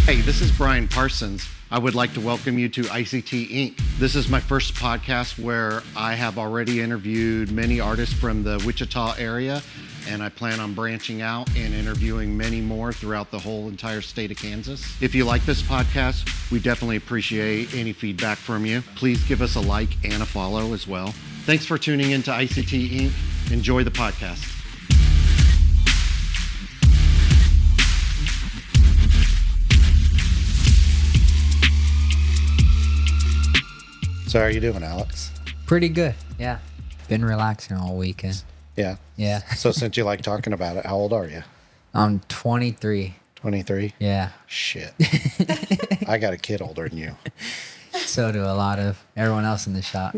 Hey, this is Brian Parsons. I would like to welcome you to ICT Inc. This is my first podcast where I have already interviewed many artists from the Wichita area, and I plan on branching out and interviewing many more throughout the whole entire state of Kansas. If you like this podcast, we definitely appreciate any feedback from you. Please give us a like and a follow as well. Thanks for tuning into ICT Inc. Enjoy the podcast. So how are you doing, Alex? Pretty good, yeah. Been relaxing all weekend. Yeah. Yeah. So since you like talking about it, how old are you? I'm 23. 23? Yeah. Shit. I got a kid older than you. So do a lot of everyone else in the shop.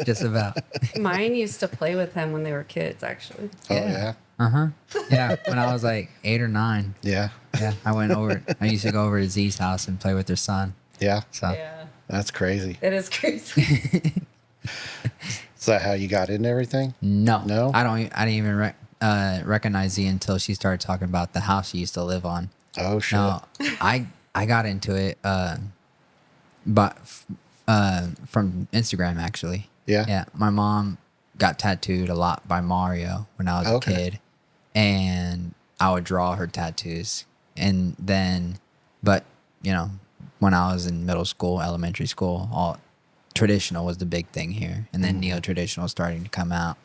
Just about. Mine used to play with him when they were kids, actually. Oh, yeah? Uh-huh. Yeah, when I was like 8 or 9. Yeah. Yeah, I used to go over to Z's house and play with their son. Yeah? So Yeah. That's crazy. It is crazy. Is that how you got into everything? No. No? I didn't even recognize Z until she started talking about the house she used to live on. Oh, shit. No, I got into it but from Instagram, actually. Yeah? Yeah, my mom got tattooed a lot by Mario when I was a kid, and I would draw her tattoos. And then, but, you know, when I was in middle school, elementary school, all traditional was the big thing here. And then neo-traditional was starting to come out.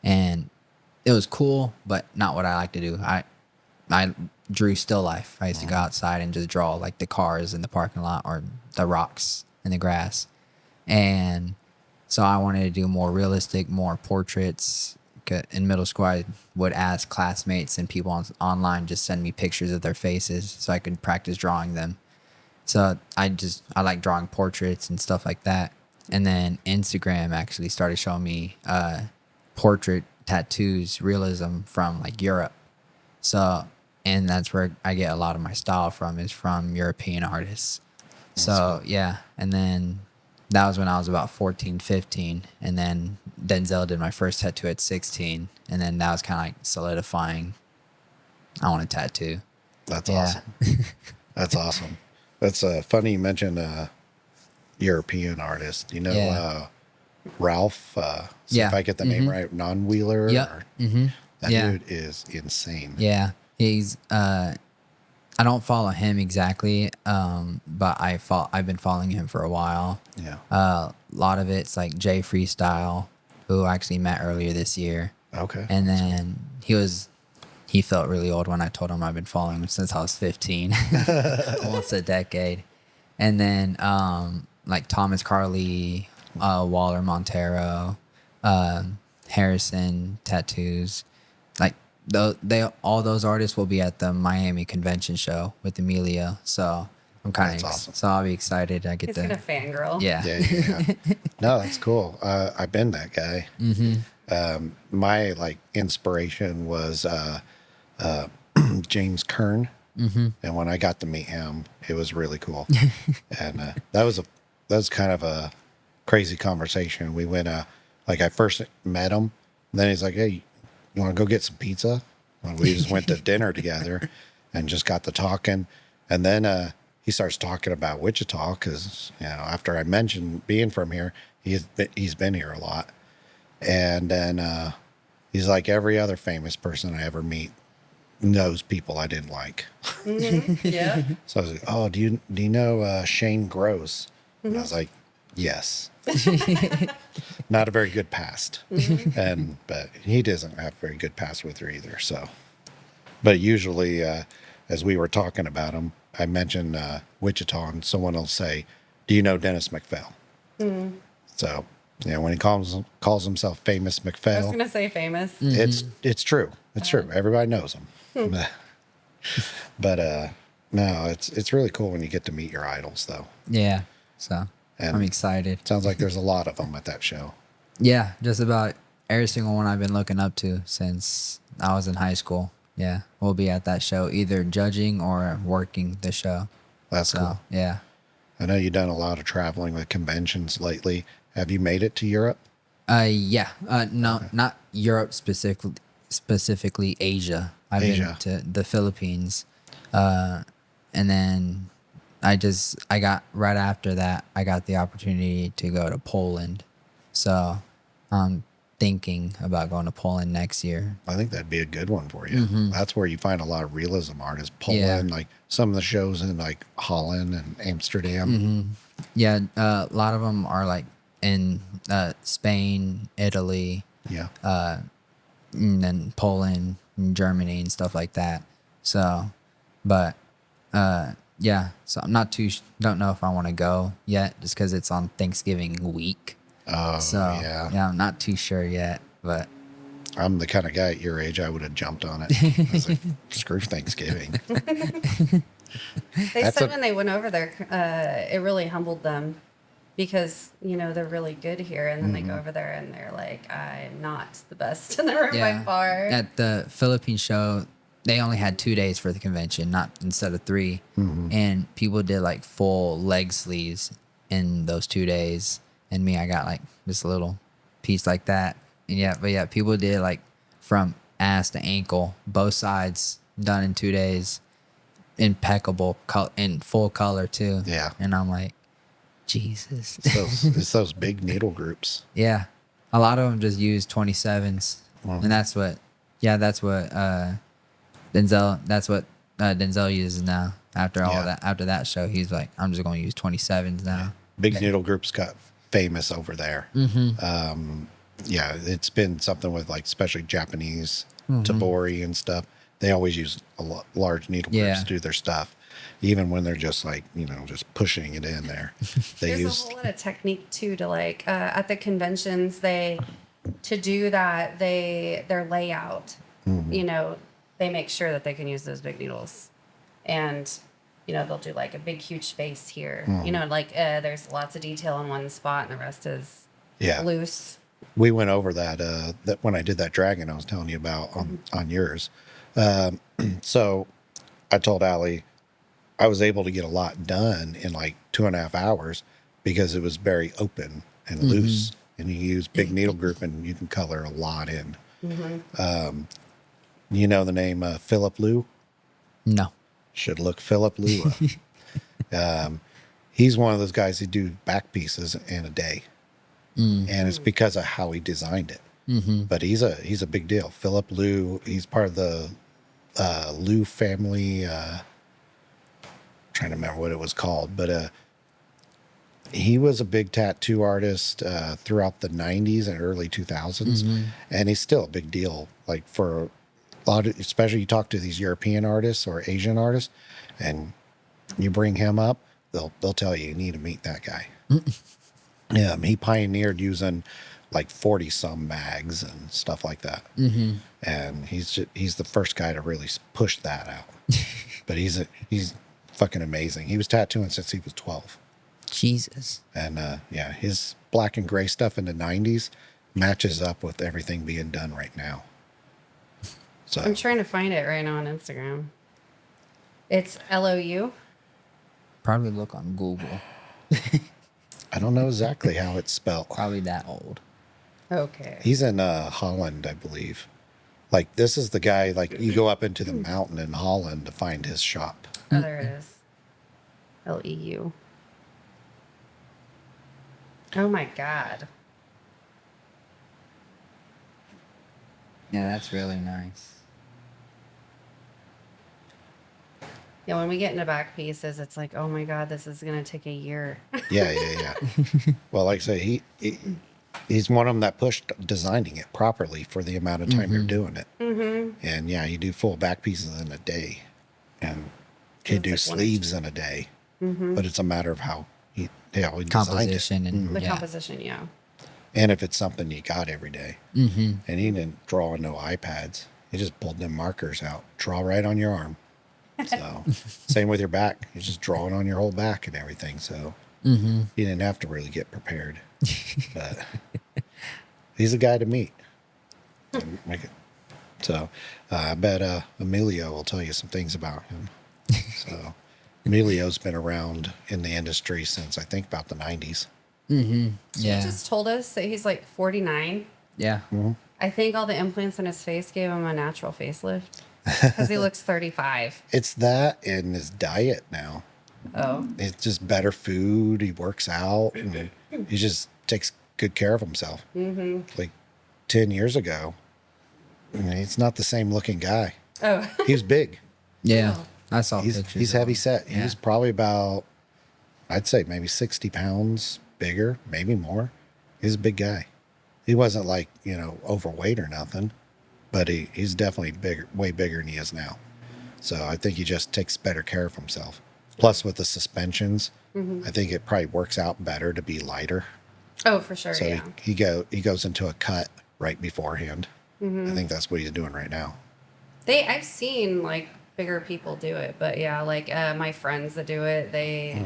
And it was cool, but not what I like to do. I drew still life. I used to go outside and just draw like the cars in the parking lot or the rocks in the grass. And so I wanted to do more realistic, more portraits. In middle school, I would ask classmates and people online just send me pictures of their faces so I could practice drawing them. So I like drawing portraits and stuff like that. And then Instagram actually started showing me portrait tattoos, realism from like Europe. So, and that's where I get a lot of my style from, is from European artists. So yeah, and then that was when I was about 14, 15. And then Denzel did my first tattoo at 16. And then that was kind of like solidifying, I want a tattoo. That's awesome. That's awesome. That's funny you mentioned European artist. You know, Ralph, if I get the name right, Non-Wheeler. Yeah. That dude is insane. Yeah. He's, I don't follow him exactly, but I've been following him for a while. Yeah. A lot of it's like Jay Freestyle, who I actually met earlier this year. Okay. And then he felt really old when I told him I've been following him since I was 15, almost a decade. And then like Thomas Carly, Waller Montero, Harrison Tattoos, like all those artists will be at the Miami Convention Show with Emilio. So I'm kind of awesome. So I'll be excited. I get He's to gonna fangirl. Yeah. No, that's cool. I've been that guy. My like inspiration was James Kern. And when I got to meet him, it was really cool. And that was kind of a crazy conversation. We went like I first met him, and then he's like, "Hey, you want to go get some pizza?" And we just went to dinner together and just got to talking. And then he starts talking about Wichita because, you know, after I mentioned being from here, he's been here a lot. And then he's like, every other famous person I ever meet knows people I didn't like. Yeah. So I was like, "Oh, do you know Shane Gross?" And I was like, "Yes." Not a very good past, but he doesn't have a very good past with her either. So, but usually, as we were talking about him, I mentioned Wichita, and someone will say, "Do you know Dennis McPhail?" So, you know, when he calls himself Famous I was McPhail, gonna say famous. it's true. It's true. Everybody knows him. But no, it's really cool when you get to meet your idols, though. Yeah. So And I'm excited. Sounds like there's a lot of them at that show. Yeah, just about every single one I've been looking up to since I was in high school. Yeah, we'll be at that show, either judging or working the show. That's So, cool. yeah. I know you've done a lot of traveling with conventions lately. Have you made it to Europe? Yeah. No, not Europe specifically Asia. I've Asia. been to the Philippines, and then I got right after that, I got the opportunity to go to Poland. So I'm thinking about going to Poland next year. I think that'd be a good one for you. That's where you find a lot of realism artists. Poland, like some of the shows in like Holland and Amsterdam. Yeah, a lot of them are like in Spain, Italy, Yeah. and then Poland, and Germany, and stuff like that. So, but yeah, so I'm not don't know if I want to go yet, just because it's on Thanksgiving week. Oh, So yeah. I'm not too sure yet, but I'm the kind of guy at your age, I would have jumped on it. I was like, screw Thanksgiving. They That's said a- when they went over there, it really humbled them because, you know, they're really good here. And then they go over there and they're like, I'm not the best in the room by far. at the Philippine show, they only had 2 days for the convention, not instead of 3. And people did like full leg sleeves in those 2 days. And me, I got like this little piece like that. And yeah, people did like from ass to ankle, both sides done in 2 days, impeccable, in full color too. Yeah. And I'm like, Jesus. It's those big needle groups. Yeah, a lot of them just use 27s, and that's what Denzel uses now. After all Yeah. that, after that show, he's like, I'm just going to use 27s now. Big needle groups got famous over there. Yeah, it's been something with like especially Japanese tabori and stuff. They always use large needle groups to do their stuff, even when they're just like, you know, just pushing it in there. They There's use a whole lot of technique too to like at the conventions to do that their layout, you know, they make sure that they can use those big needles, and you know they'll do like a big huge face here, you know, like there's lots of detail in one spot and the rest is loose. We went over that when I did that dragon I was telling you about on yours. So I told Allie I was able to get a lot done in like 2.5 hours because it was very open and loose, and you use big needle group and you can color a lot in. You know the name Philip Liu? No. Should look Philip Liu up. He's one of those guys who do back pieces in a day, and it's because of how he designed it. But he's a big deal. Philip Liu. He's part of the Liu family. Trying to remember what it was called, but he was a big tattoo artist throughout the 90s and early 2000s, and he's still a big deal. Like for a lot of, especially you talk to these European artists or Asian artists, and you bring him up, they'll tell you need to meet that guy. He pioneered using like 40 some bags and stuff like that, and he's the first guy to really push that out. But he's fucking amazing. He was tattooing since he was 12. Jesus. And his black and gray stuff in the 90s matches up with everything being done right now. So I'm trying to find it right now on Instagram. It's LOU. Probably look on Google. I don't know exactly how it's spelled. Probably that old. Okay. He's in Holland, I believe. Like this is the guy, like you go up into the mountain in Holland to find his shop. Oh, there it is. LEU. Oh my God. Yeah, that's really nice. Yeah, when we get into back pieces, it's like, oh my God, this is going to take a year. Yeah. Well, like I say, he's one of them that pushed designing it properly for the amount of time you're doing it. And yeah, you do full back pieces in a day, and can do like sleeves in a day. But it's a matter of how he designed it. Composition and The composition, yeah. And if it's something you got every day. And he didn't draw on no iPads. He just pulled them markers out, draw right on your arm. So same with your back. You're just drawing on your whole back and everything. So you didn't have to really get prepared. But he's a guy to meet. So I bet Emilio will tell you some things about him. So Emilio's been around in the industry since I think about the 90s. He Yeah. just told us that he's like 49. Yeah. I think all the implants in his face gave him a natural facelift. Because he looks 35. It's that in his diet now. Oh. It's just better food. He works out and he just takes good care of himself. Like 10 years ago, he's not the same looking guy. Oh. He was big. Yeah, Oh. I saw pictures. He's of heavy him. set. Yeah. He's probably about, I'd say maybe 60 pounds bigger, maybe more. He's a big guy. He wasn't like, overweight or nothing, but he's definitely bigger, way bigger than he is now. So I think he just takes better care of himself. Plus with the suspensions, I think it probably works out better to be lighter. Oh, for sure. So Yeah. he goes into a cut right beforehand. I think that's what he's doing right now. I've seen like bigger people do it, but yeah, like my friends that do it, they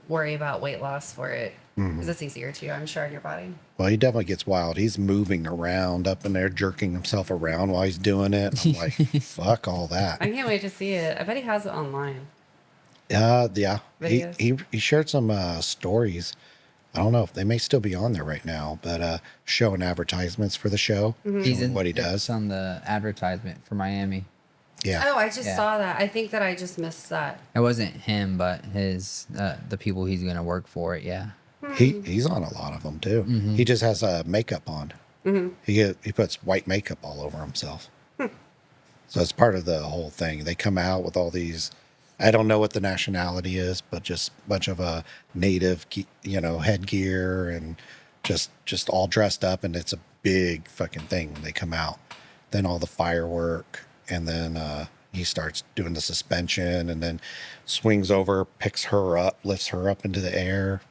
worry about weight loss for it because it's easier too, I'm sure, on your body. Well, he definitely gets wild. He's moving around up in there, jerking himself around while he's doing it. I'm like, fuck all that. I can't wait to see it. I bet he has it online. Yeah. Videos. He shared some stories. I don't know if they may still be on there right now, but showing advertisements for the show, He's showing in what he It's does. on the advertisement for Miami. Yeah. Oh, I just Yeah. saw that. I think that I just missed that. It wasn't him, but his the people he's gonna work for it. Yeah. He's on a lot of them too. He just has makeup on. He puts white makeup all over himself. So it's part of the whole thing. They come out with all these. I don't know what the nationality is, but just a bunch of native, headgear and just all dressed up, and it's a big fucking thing when they come out. Then all the firework, and then he starts doing the suspension, and then swings over, picks her up, lifts her up into the air.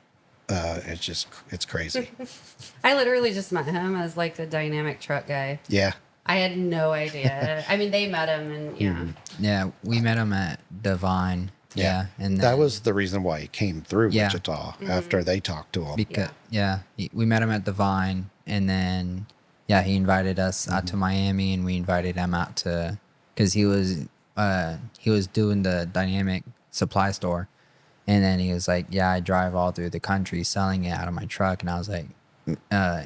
It's crazy. I literally just met him as like the dynamic truck guy. Yeah. I had no idea. I mean, they met him, and yeah. Yeah, we met him at Divine. Yeah, and that then- was the reason why he came through Yeah. Wichita after they talked to him. because we met him at Divine, and then he invited us out to Miami, and we invited him out to because he was doing the dynamic supply store, and then he was like, I drive all through the country selling it out of my truck, and I was like,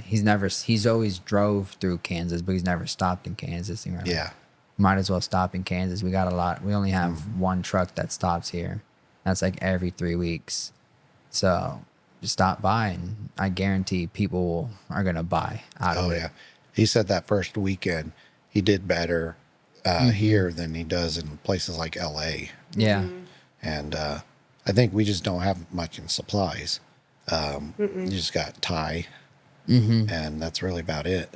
he's always drove through Kansas, but he's never stopped in Kansas. And we're like, Yeah. might as well stop in Kansas. We got a lot. We only have one truck that stops here. That's like every 3 weeks. So just stop by, and I guarantee people are gonna buy out of Oh it. yeah. He said that first weekend he did better here than he does in places like LA. Yeah. And I think we just don't have much in supplies. You just got Thai, and that's really about it.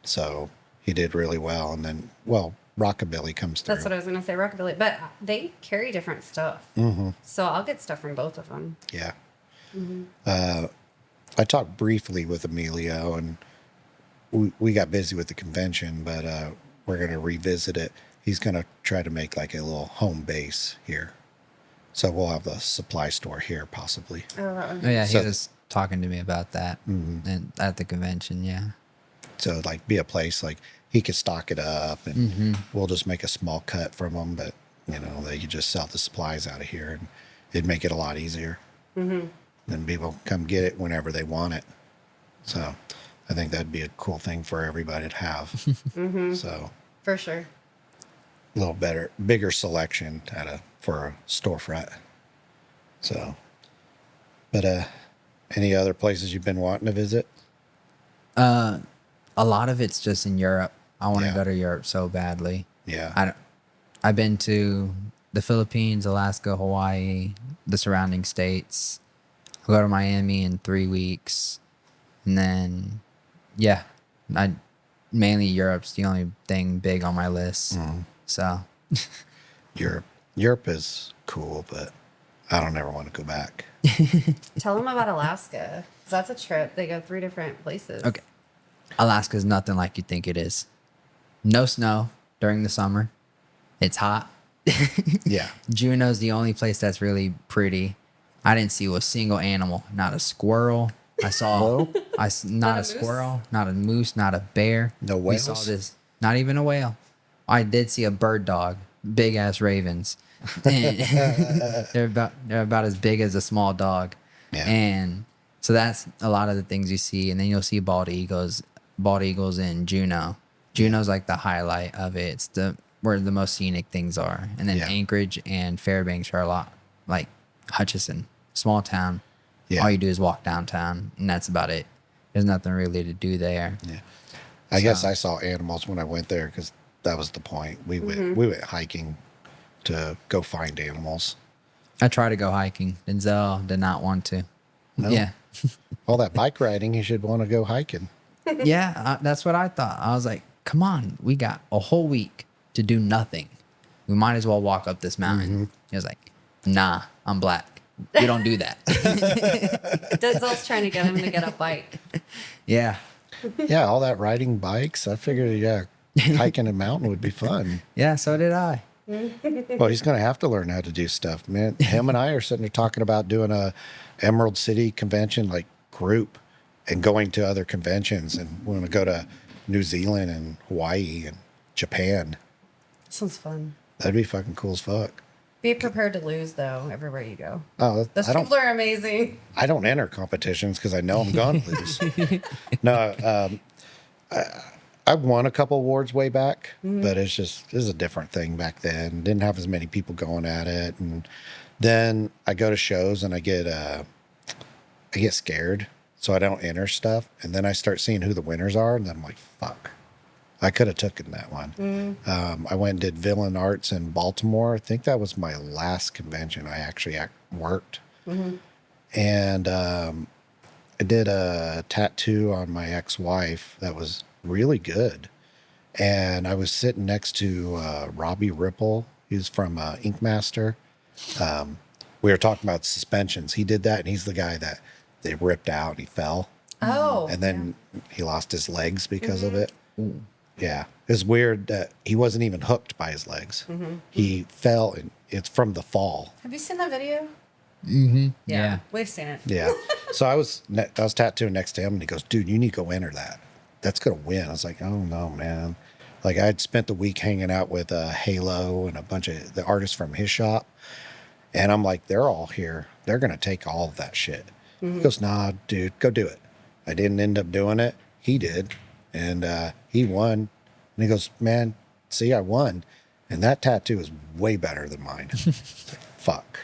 So he did really well. And then, Rockabilly comes through. That's what I was going to say, Rockabilly. But they carry different stuff. So I'll get stuff from both of them. Yeah. I talked briefly with Emilio, and we got busy with the convention, but we're going to revisit it. He's going to try to make like a little home base here. So we'll have a supply store here, possibly. Oh, that one. Oh, yeah, So- he was talking to me about that and at the convention. Yeah. So like be a place like he could stock it up, and we'll just make a small cut from them, but they could just sell the supplies out of here, and it'd make it a lot easier. Then people come get it whenever they want it. So I think that'd be a cool thing for everybody to have. So For sure. a little bigger selection for a storefront. So, but any other places you've been wanting to visit? A lot of it's just in Europe. I want to Yeah. go to Europe so badly. Yeah. I've been to the Philippines, Alaska, Hawaii, the surrounding states. I'll go to Miami in 3 weeks. And then, mainly Europe's the only thing big on my list. So, Europe is cool, but I don't ever want to go back. Tell them about Alaska. 'Cause that's a trip. They go 3 different places. okay. Alaska's nothing like you think it is. No snow during the summer. It's hot. Yeah. Juneau's the only place that's really pretty. I didn't see a single animal, not a squirrel. I saw not Not a a moose? squirrel, not a moose, not a bear. No We saw whales? this, not even a whale. I did see a bird dog, big ass ravens. they're about as big as a small dog. Yeah. And so that's a lot of the things you see, and then you'll see bald eagles in Juneau. Juneau's like the highlight of it. It's where the most scenic things are. And then Yeah. Anchorage and Fairbanks are a lot like Hutchinson, small town. Yeah. All you do is walk downtown, and that's about it. There's nothing really to do there. Yeah. I guess I saw animals when I went there because that was the point. We went hiking to go find animals. I tried to go hiking. Denzel did not want to. No? Yeah. All that bike riding, you should want to go hiking. Yeah, that's what I thought. I was like, come on, we got a whole week to do nothing. We might as well walk up this mountain. He was like, nah, I'm black. We don't do that. Denzel's trying to get him to get a bike. Yeah. Yeah, all that riding bikes. I figured, yeah, hiking a mountain would be fun. Yeah, so did I. Well, he's going to have to learn how to do stuff, man. Him and I are sitting there talking about doing a Emerald City convention like group and going to other conventions, and we're going to go to New Zealand and Hawaii and Japan. Sounds fun. That'd be fucking cool as fuck. Be prepared to lose, though, everywhere you go. Oh, Those people are amazing. I don't enter competitions because I know I'm going to lose. No, I won a couple awards way back, but it's a different thing back then. Didn't have as many people going at it, and then I go to shows and I get scared, so I don't enter stuff, and then I start seeing who the winners are, and then I'm like, fuck. I could have taken that one. I went and did Villain Arts in Baltimore. I think that was my last convention I actually worked. And I did a tattoo on my ex-wife that was really good. And I was sitting next to Robbie Ripple. He's from Ink Master. We were talking about suspensions. He did that, and he's the guy that they ripped out and he fell. Oh. And then he lost his legs because of it. Yeah. It's weird that he wasn't even hooked by his legs. He fell, and it's from the fall. Have you seen that video? Yeah. We've seen it. Yeah. So I was tattooing next to him, and he goes, dude, you need to go enter that. That's going to win. I was like, oh, no, man. Like, I'd spent the week hanging out with Halo and a bunch of the artists from his shop. And I'm like, they're all here. They're going to take all of that shit. He goes, nah, dude, go do it. I didn't end up doing it. He did. And he won. And he goes, man, see, I won. And that tattoo is way better than mine. Fuck.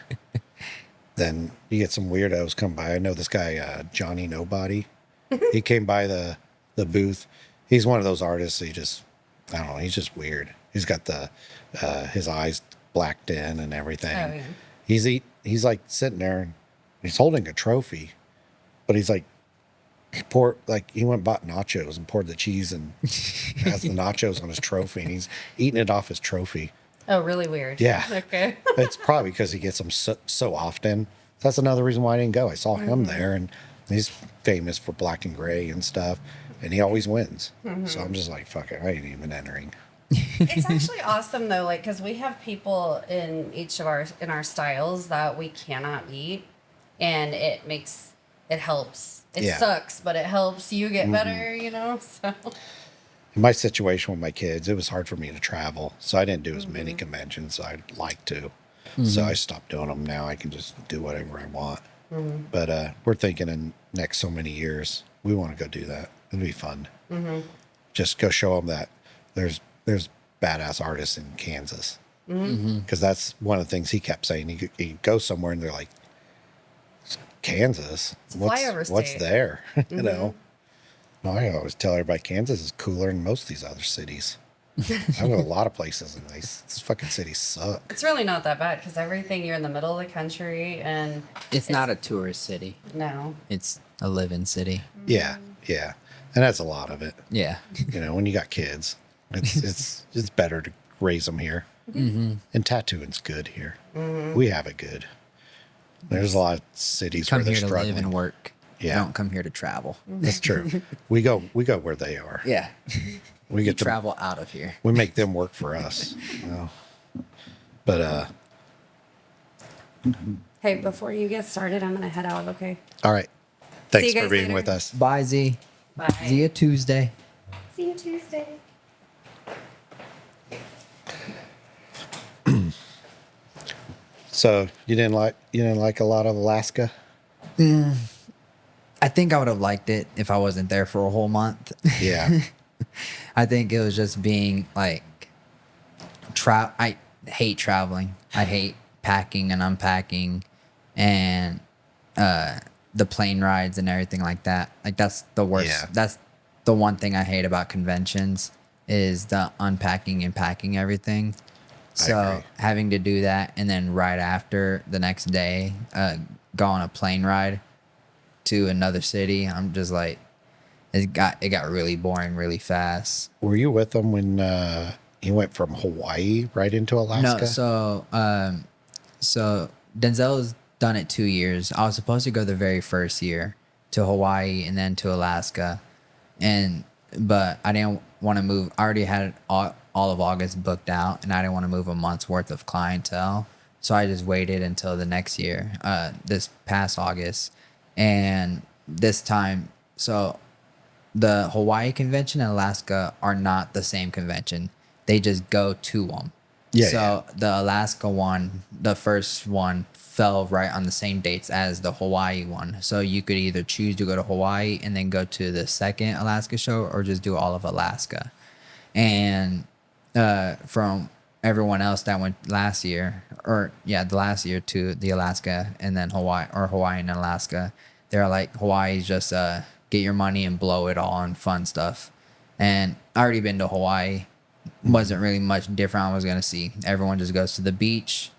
Then you get some weirdos come by. I know this guy, Johnny Nobody. He came by the booth. He's one of those artists. I don't know. He's just weird. He's got his eyes blacked in and everything. Oh, yeah. He's like sitting there, and he's holding a trophy, but he's like, he went and bought nachos and poured the cheese and has the nachos on his trophy, and he's eating it off his trophy. Oh, really weird. Yeah. Okay. It's probably because he gets them so often. That's another reason why I didn't go. I saw him there, and he's famous for black and gray and stuff, and he always wins. So I'm just like, fuck it, I ain't even entering. It's actually awesome though, like, because we have people in each of our styles that we cannot beat, and it helps. It sucks, but it helps you get better, you know. So In my situation with my kids, it was hard for me to travel, so I didn't do as many conventions as I'd like to. So I stopped doing them. Now I can just do whatever I want. But we're thinking in next so many years, we want to go do that. It'll be fun. Just go show them that there's badass artists in Kansas. Because that's one of the things he kept saying. He goes somewhere and they're like, Kansas? What's there? You know? No, I always tell everybody Kansas is cooler than most of these other cities. I go to a lot of places, and these fucking cities suck. it's really not that bad because everything, you're in the middle of the country, and It's not a tourist city. no. It's a living city. Yeah, yeah, and that's a lot of it. Yeah. You know, when you got kids, it's better to raise them here. And tattooing's good here. We have it good. There's a lot of cities Come where they're here to struggling. live and work. Yeah. Don't come here to travel. That's true. We go where they are. Yeah. We get to Travel out of here. we make them work for us. You know? But Hey, before you get started, I'm gonna head out. Okay. all right. Thanks you for guys being later. with us. Bye, Z. Bye. See you Tuesday. See you Tuesday. So you didn't like a lot of Alaska? I think I would have liked it if I wasn't there for a whole month. Yeah. I think it was just being like, I hate traveling. I hate packing and unpacking, and the plane rides and everything like that. Like that's the worst. Yeah. That's the one thing I hate about conventions is the unpacking and packing everything. I So agree. having to do that and then right after the next day, go on a plane ride to another city, I'm just like, it got really boring really fast. Were you with them when he went from Hawaii right into Alaska? No, so Denzel's done it 2 years. I was supposed to go the very first year to Hawaii and then to Alaska, but I didn't want to move. I already had all of August booked out, and I didn't want to move a month's worth of clientele. So I just waited until the next year, this past August, and this time. So the Hawaii convention and Alaska are not the same convention. They just go to them. Yeah, So the Alaska one, the first one, fell right on the same dates as the Hawaii one. So you could either choose to go to Hawaii and then go to the second Alaska show, or just do all of Alaska. And from everyone else that went last year, the last year to the Alaska and then Hawaii and Alaska, they're like, Hawaii's just get your money and blow it all on fun stuff. And I already been to Hawaii. Wasn't really much different I was going to see. Everyone just goes to the beach,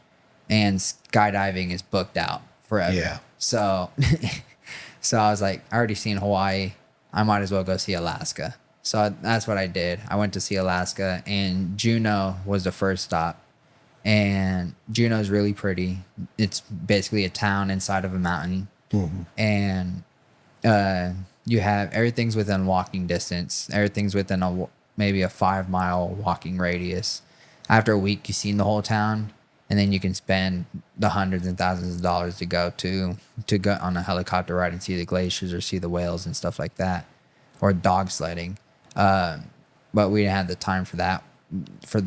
and skydiving is booked out forever. Yeah. So, so I was like, I already seen Hawaii. I might as well go see Alaska. So that's what I did. I went to see Alaska, and Juneau was the first stop. And Juneau's really pretty. It's basically a town inside of a mountain. Mm-hmm. And you have everything's within walking distance. Everything's within maybe a 5-mile walking radius. After a week, you've seen the whole town, and then you can spend the hundreds and thousands of dollars to go on a helicopter ride and see the glaciers or see the whales and stuff like that, or dog sledding. But we didn't have the time for that,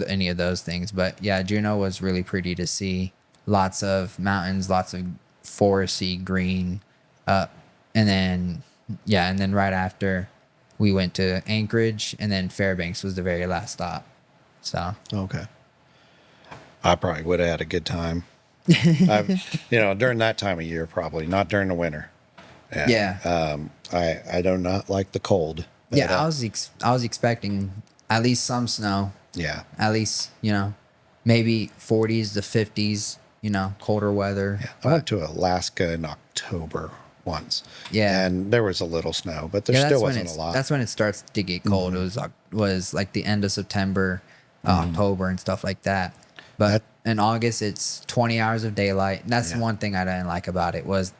any of those things. But yeah, Juneau was really pretty to see. Lots of mountains, lots of foresty green, and then right after, we went to Anchorage, and then Fairbanks was the very last stop. So Okay. I probably would have had a good time. During that time of year, probably not during the winter. Yeah. I do not like the cold. But, Yeah, I was expecting at least some snow. Yeah. At least, maybe 40s to 50s, colder weather. Yeah. I went to Alaska in October once. Yeah. And there was a little snow, but there still wasn't a lot. That's when it starts to get cold. Mm-hmm. It was like the end of September, October, and stuff like that. But in August, it's 20 hours of daylight. And that's one thing I didn't like about it was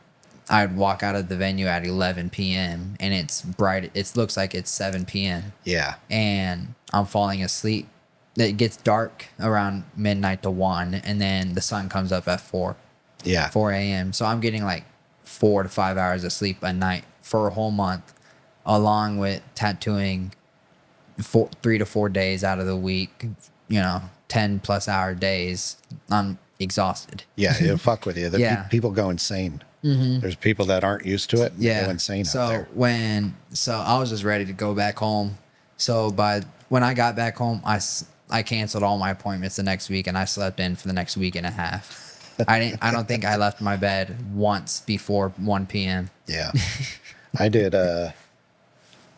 I'd walk out of the venue at 11 p.m. and it's bright. It looks like it's 7 p.m. Yeah. And I'm falling asleep. It gets dark around midnight to 1, and then the sun comes up at 4 a.m. So I'm getting like 4 to 5 hours of sleep a night for a whole month, along with tattooing 3 to 4 days out of the week, 10+ hour days. I'm exhausted. Yeah, it'll fuck with you. People go insane. Mm-hmm. There's people that aren't used to it. They go insane out there. So I was just ready to go back home. So when I got back home, I canceled all my appointments the next week, and I slept in for the next week and a half. I don't think I left my bed once before 1 p.m. Yeah. I did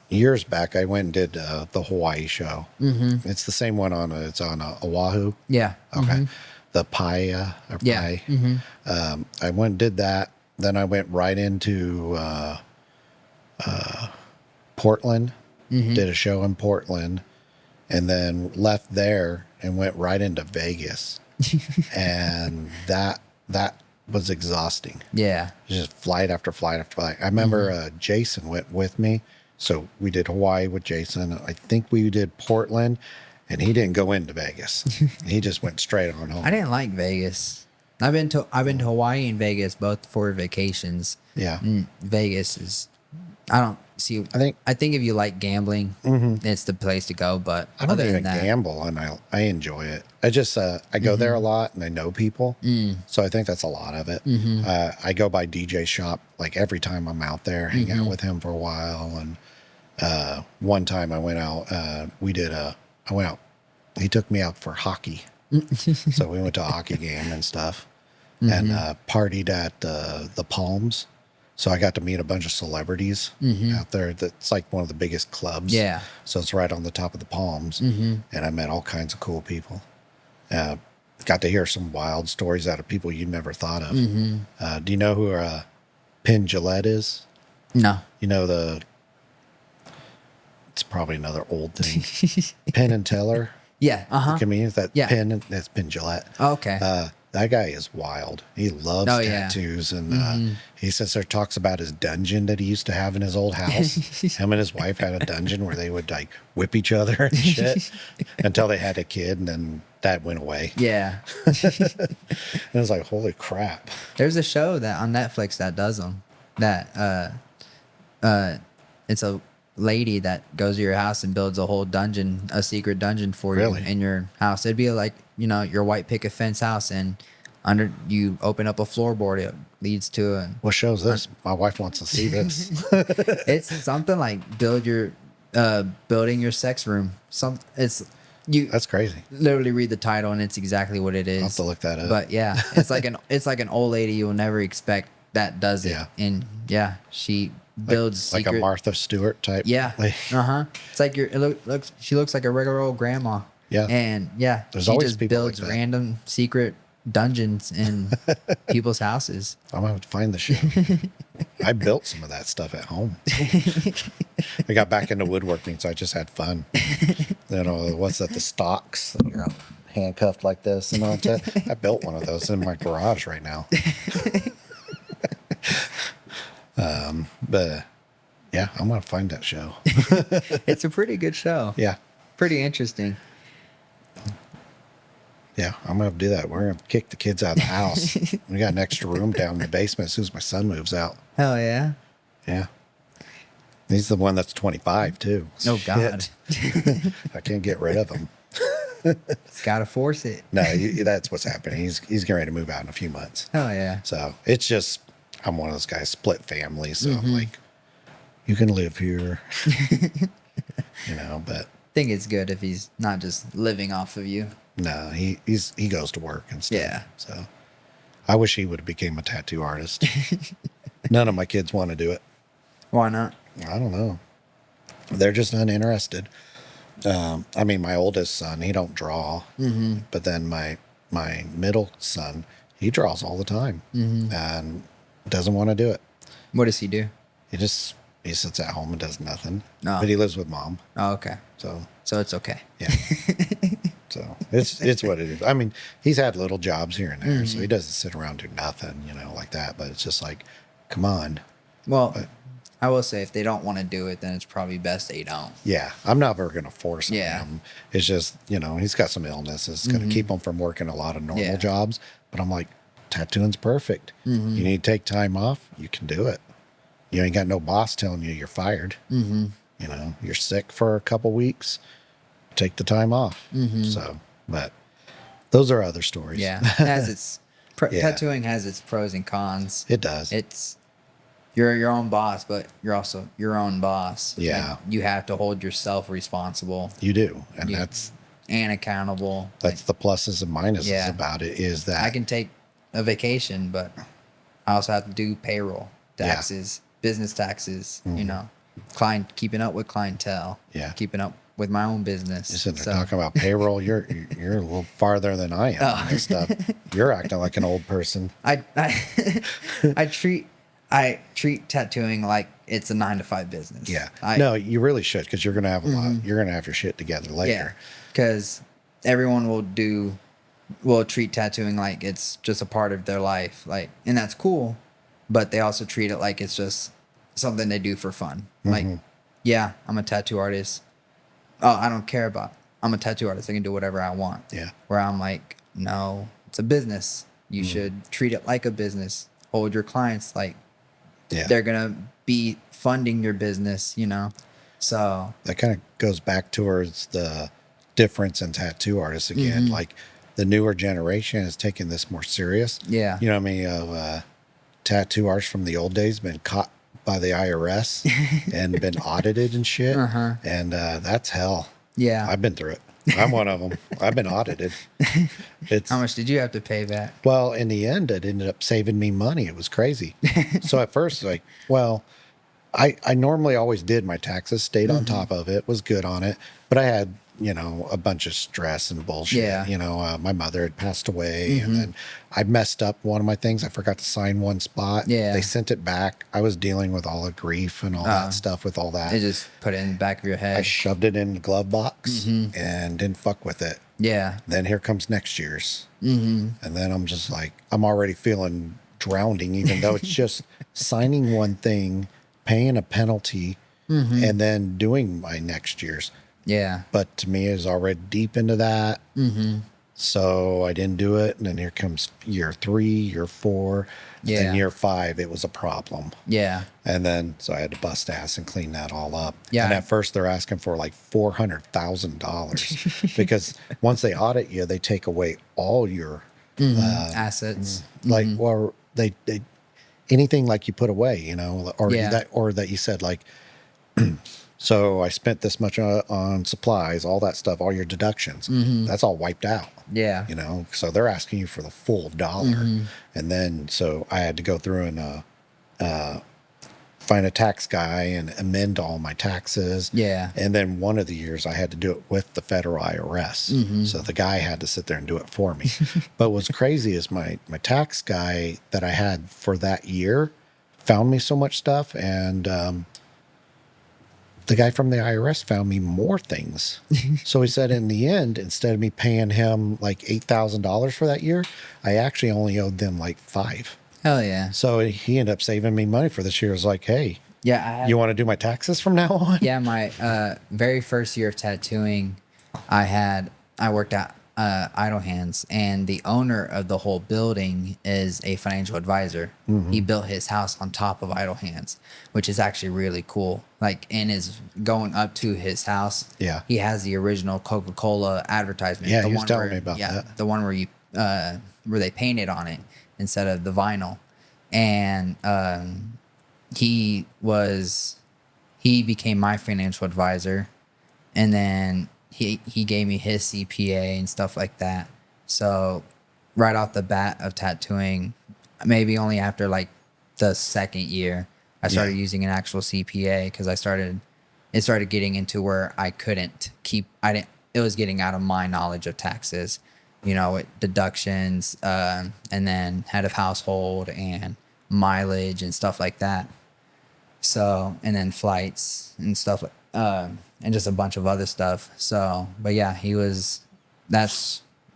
years back. I went and did the Hawaii show. Mm-hmm. It's the same one it's on Oahu. Yeah. Okay. Mm-hmm. The Paia or Yeah. Pai. Mm-hmm. I went and did that. Then I went right into Portland. Mm-hmm. Did a show in Portland, and then left there and went right into Vegas. And that was exhausting. Yeah. Just flight after flight after flight. I remember Jason went with me. So we did Hawaii with Jason. I think we did Portland, and he didn't go into Vegas. He just went straight on home. I didn't like Vegas. I've been to Hawaii and Vegas both for vacations. Yeah. Vegas is, I don't see. I think if you like gambling, it's the place to go. But I don't even gamble, and I enjoy it. I just I go there a lot, and I know people, so I think that's a lot of it. I go by DJ shop like every time I'm out there, hang out with him for a while, and one time I went out, I went out, he took me out for hockey. So we went to a hockey game and stuff and partied at the Palms. So I got to meet a bunch of celebrities out there. That's like one of the biggest clubs. Yeah. So it's right on the top of the Palms. And I met all kinds of cool people. Got to hear some wild stories out of people you never thought of. Do you know who Penn Jillette is? No. You know it's probably another old thing. Penn and Teller. Yeah. The comedians that Yeah. that's Penn Jillette. Oh, okay. That guy is wild. He loves tattoos, and he sits there, talks about his dungeon that he used to have in his old house. Him and his wife had a dungeon where they would like whip each other and shit until they had a kid, and then that went away. Yeah. And it was like, holy crap. There's a show that on Netflix that does them. That it's a lady that goes to your house and builds a whole dungeon, a secret dungeon for Really? you in your house. It'd be like, you know, your white picket fence house, and under you open up a floorboard, it leads to a. What show's this? My wife wants to see this. It's something like building your sex room. That's crazy. Literally read the title and it's exactly what it is. I'll have to look that up. But yeah, it's like an old lady you'll never expect that does it. Yeah. And yeah, she builds like a secret. Martha Stewart type. Yeah. Like, It's like she looks like a regular old grandma. Yeah. And yeah, There's she always just people builds like that. random secret dungeons in people's houses. I'm gonna have to find the show. I built some of that stuff at home. I got back into woodworking, so I just had fun. You know, what's that? The stocks that you're handcuffed like this and all that. I built one of those in my garage right now. But yeah, I'm gonna find that show. It's a pretty good show. Yeah, Pretty interesting. yeah, I'm gonna do that. We're gonna kick the kids out of the house. We got an extra room down in the basement as soon as my son moves out. Hell yeah. Yeah. He's the one that's 25 too. Oh God. Shit. I can't get rid of him. It's gotta force it. No, that's what's happening. He's getting ready to move out in a few months. Hell yeah. So it's just, I'm one of those guys, split family. So I'm like, you can live here, but I think it's good if he's not just living off of you. no, he goes to work and stuff. Yeah. So I wish he would have became a tattoo artist. None of my kids want to do it. Why not? I don't know. They're just uninterested. I mean, my oldest son, he don't draw, but then my middle son, he draws all the time and doesn't want to do it. What does he do? He sits at home and does nothing. Oh. But he lives with mom, Oh, okay. so So it's okay. yeah. So it's what it is. I mean, he's had little jobs here and there, so he doesn't sit around and do nothing, like that. But it's just like, come on. Well, But- I will say if they don't want to do it, then it's probably best they don't. Yeah, I'm never going to force Yeah. him. It's just, he's got some illnesses. It's going to keep him from working a lot of normal Yeah. jobs. But I'm like, tattooing's perfect. You need to take time off, you can do it. You ain't got no boss telling you you're fired. You're sick for a couple weeks, take the time off. So, but those are other stories. Yeah. It has its Yeah. tattooing has its pros and cons. It does. It's you're your own boss, but you're also your own boss. Yeah. Like, you have to hold yourself responsible You do. And You- that's and accountable. the pluses and minuses Yeah. about it is that I can take a vacation, but I also have to do payroll, Yeah. taxes, business taxes, keeping up with clientele, Yeah. keeping up with my own business. You're sitting there So, talking about payroll. You're a little farther than I am on this stuff. You're acting like an old person. I I treat tattooing like it's a 9 to 5 business. Yeah. I, No, you really should, because you're gonna have a lot. You're gonna have your shit together Yeah. later. Because everyone will treat tattooing like it's just a part of their life. And that's cool, but they also treat it like it's just something they do for fun. Like, yeah, I'm a tattoo artist. Oh, I don't care about, I'm a tattoo artist. I can do whatever I want. Yeah. Where I'm like, no, it's a business. You should treat it like a business. Hold your clients like Yeah. they're going to be funding your business, So, That kind of goes back towards the difference in tattoo artists again. Like the newer generation is taking this more serious. yeah. You know what I mean? Tattoo artists from the old days been by the IRS and been audited and shit. And that's hell. Yeah. I've been through it. I'm one of them. I've been audited. It's How much did you have to pay back? well, in the end, it ended up saving me money. It was crazy. So at first, like, well, I normally always did my taxes, stayed on top of it, was good on it, but I had, you know, a bunch of stress and bullshit. Yeah. You know, my mother had passed away, and then I messed up one of my things. I forgot to sign one spot. Yeah. They sent it back. I was dealing with all the grief and all that stuff with all that. They just put it in the back of your head. I shoved it in the glove box and didn't fuck with it. Yeah. Then here comes next year's. And then I'm just like, I'm already feeling drowning, even though it's just signing one thing, paying a penalty, and then doing my next year's. Yeah. But to me, is already deep into that. So I didn't do it. And then here comes year 3, year 4. Yeah. And year 5, it was a problem. Yeah. And then, so I had to bust ass and clean that all up. Yeah. And at first, they're asking for like $400,000 because once they audit you, they take away all your assets. like, well, they anything like you put away, you know, or Yeah. that you said like. So I spent this much on supplies, all that stuff, all your deductions. That's all wiped out. Yeah. You know, so they're asking you for the full dollar. And then, so I had to go through and find a tax guy and amend all my taxes. Yeah. And then one of the years I had to do it with the federal IRS. So the guy had to sit there and do it for me. But what's crazy is my tax guy that I had for that year found me so much stuff, and the guy from the IRS found me more things. So he said in the end, instead of me paying him like $8,000 for that year, I actually only owed them like $5,000. Hell yeah. So he ended up saving me money for this year. It was like, hey, Yeah. you want to do my taxes from now on? Yeah. My very first year of tattooing, I worked at Idle Hands, and the owner of the whole building is a financial advisor. He built his house on top of Idle Hands, which is actually really cool. Like, and is going up to his house. Yeah. He has the original Coca-Cola advertisement. Yeah, the he was one telling where, me about that. The one where you where they painted on it instead of the vinyl. And he became my financial advisor, and then he gave me his CPA and stuff like that. So right off the bat of tattooing, maybe only after like the second year, I started using an actual CPA, because it started getting into where it was getting out of my knowledge of taxes, you know, with deductions, and then head of household and mileage and stuff like that. So, and then flights and stuff like, and just a bunch of other stuff. So, but yeah,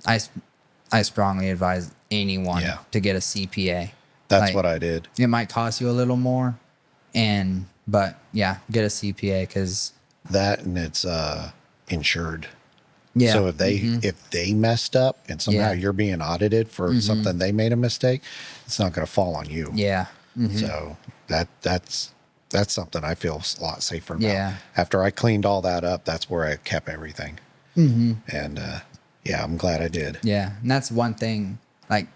I strongly advise anyone to get a CPA. That's Like, what I did. it might cost you a little more, but yeah, get a CPA, because That, and it's insured. yeah. So if they messed up and somehow you're being audited for something they made a mistake, it's not going to fall on you. Yeah. So that's something I feel a lot safer about. Yeah. After I cleaned all that up, that's where I kept everything. And yeah, I'm glad I did. Yeah. And that's one thing, like,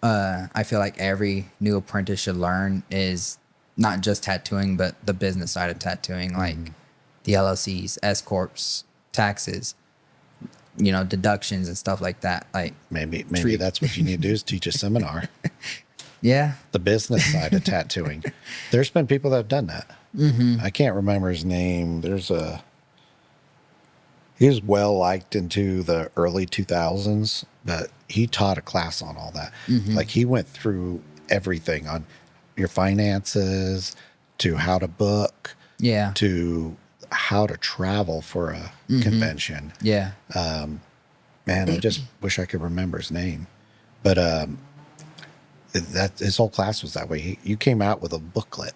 I feel like every new apprentice should learn is not just tattooing, but the business side of tattooing, like the LLCs, S corps, taxes, you know, deductions and stuff like that. Like, Maybe that's what you need to do, is teach a seminar. yeah. The business side of tattooing. There's been people that have done that. I can't remember his name. He was well liked into the early 2000s, but he taught a class on all that. Like, he went through everything on your finances, to how to book, Yeah. to how to travel for a convention. Yeah. Man, I just wish I could remember his name. But that his whole class was that way. You came out with a booklet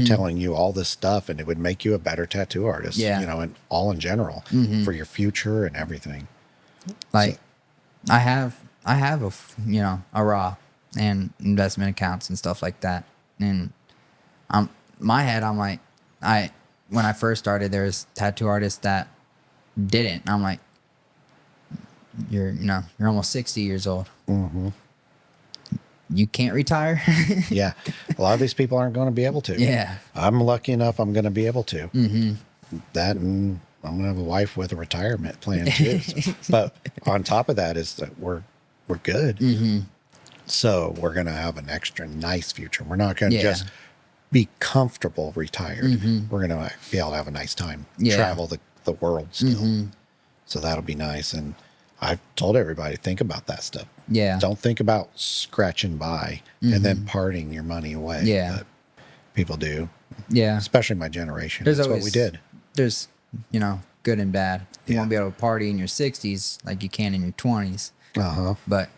telling you all this stuff, and it would make you a better tattoo artist. Yeah. You know, and all in general for your future and everything. Like, I have a Roth and investment accounts and stuff like that. And my head, I'm like, when I first started, there's tattoo artists that didn't. I'm like, you're almost 60 years old. you can't retire. Yeah. A lot of these people aren't going to be able to. Yeah. I'm lucky enough I'm going to be able to. Mm-hmm. That, and I'm going to have a wife with a retirement plan too. So. But on top of that is that we're good. Mm-hmm. So we're going to have an extra nice future. We're not going to just be comfortable retired. Mm-hmm. We're going to be able to have a nice time, travel the world still. Mm-hmm. So that'll be nice. And I've told everybody, think about that stuff. Yeah. Don't think about scratching by and then parting your money away. Yeah. But people do. Yeah. Especially my generation. There's That's always, what we did. There's, good and bad. You Yeah. won't be able to party in your 60s like you can in your 20s. Uh-huh. But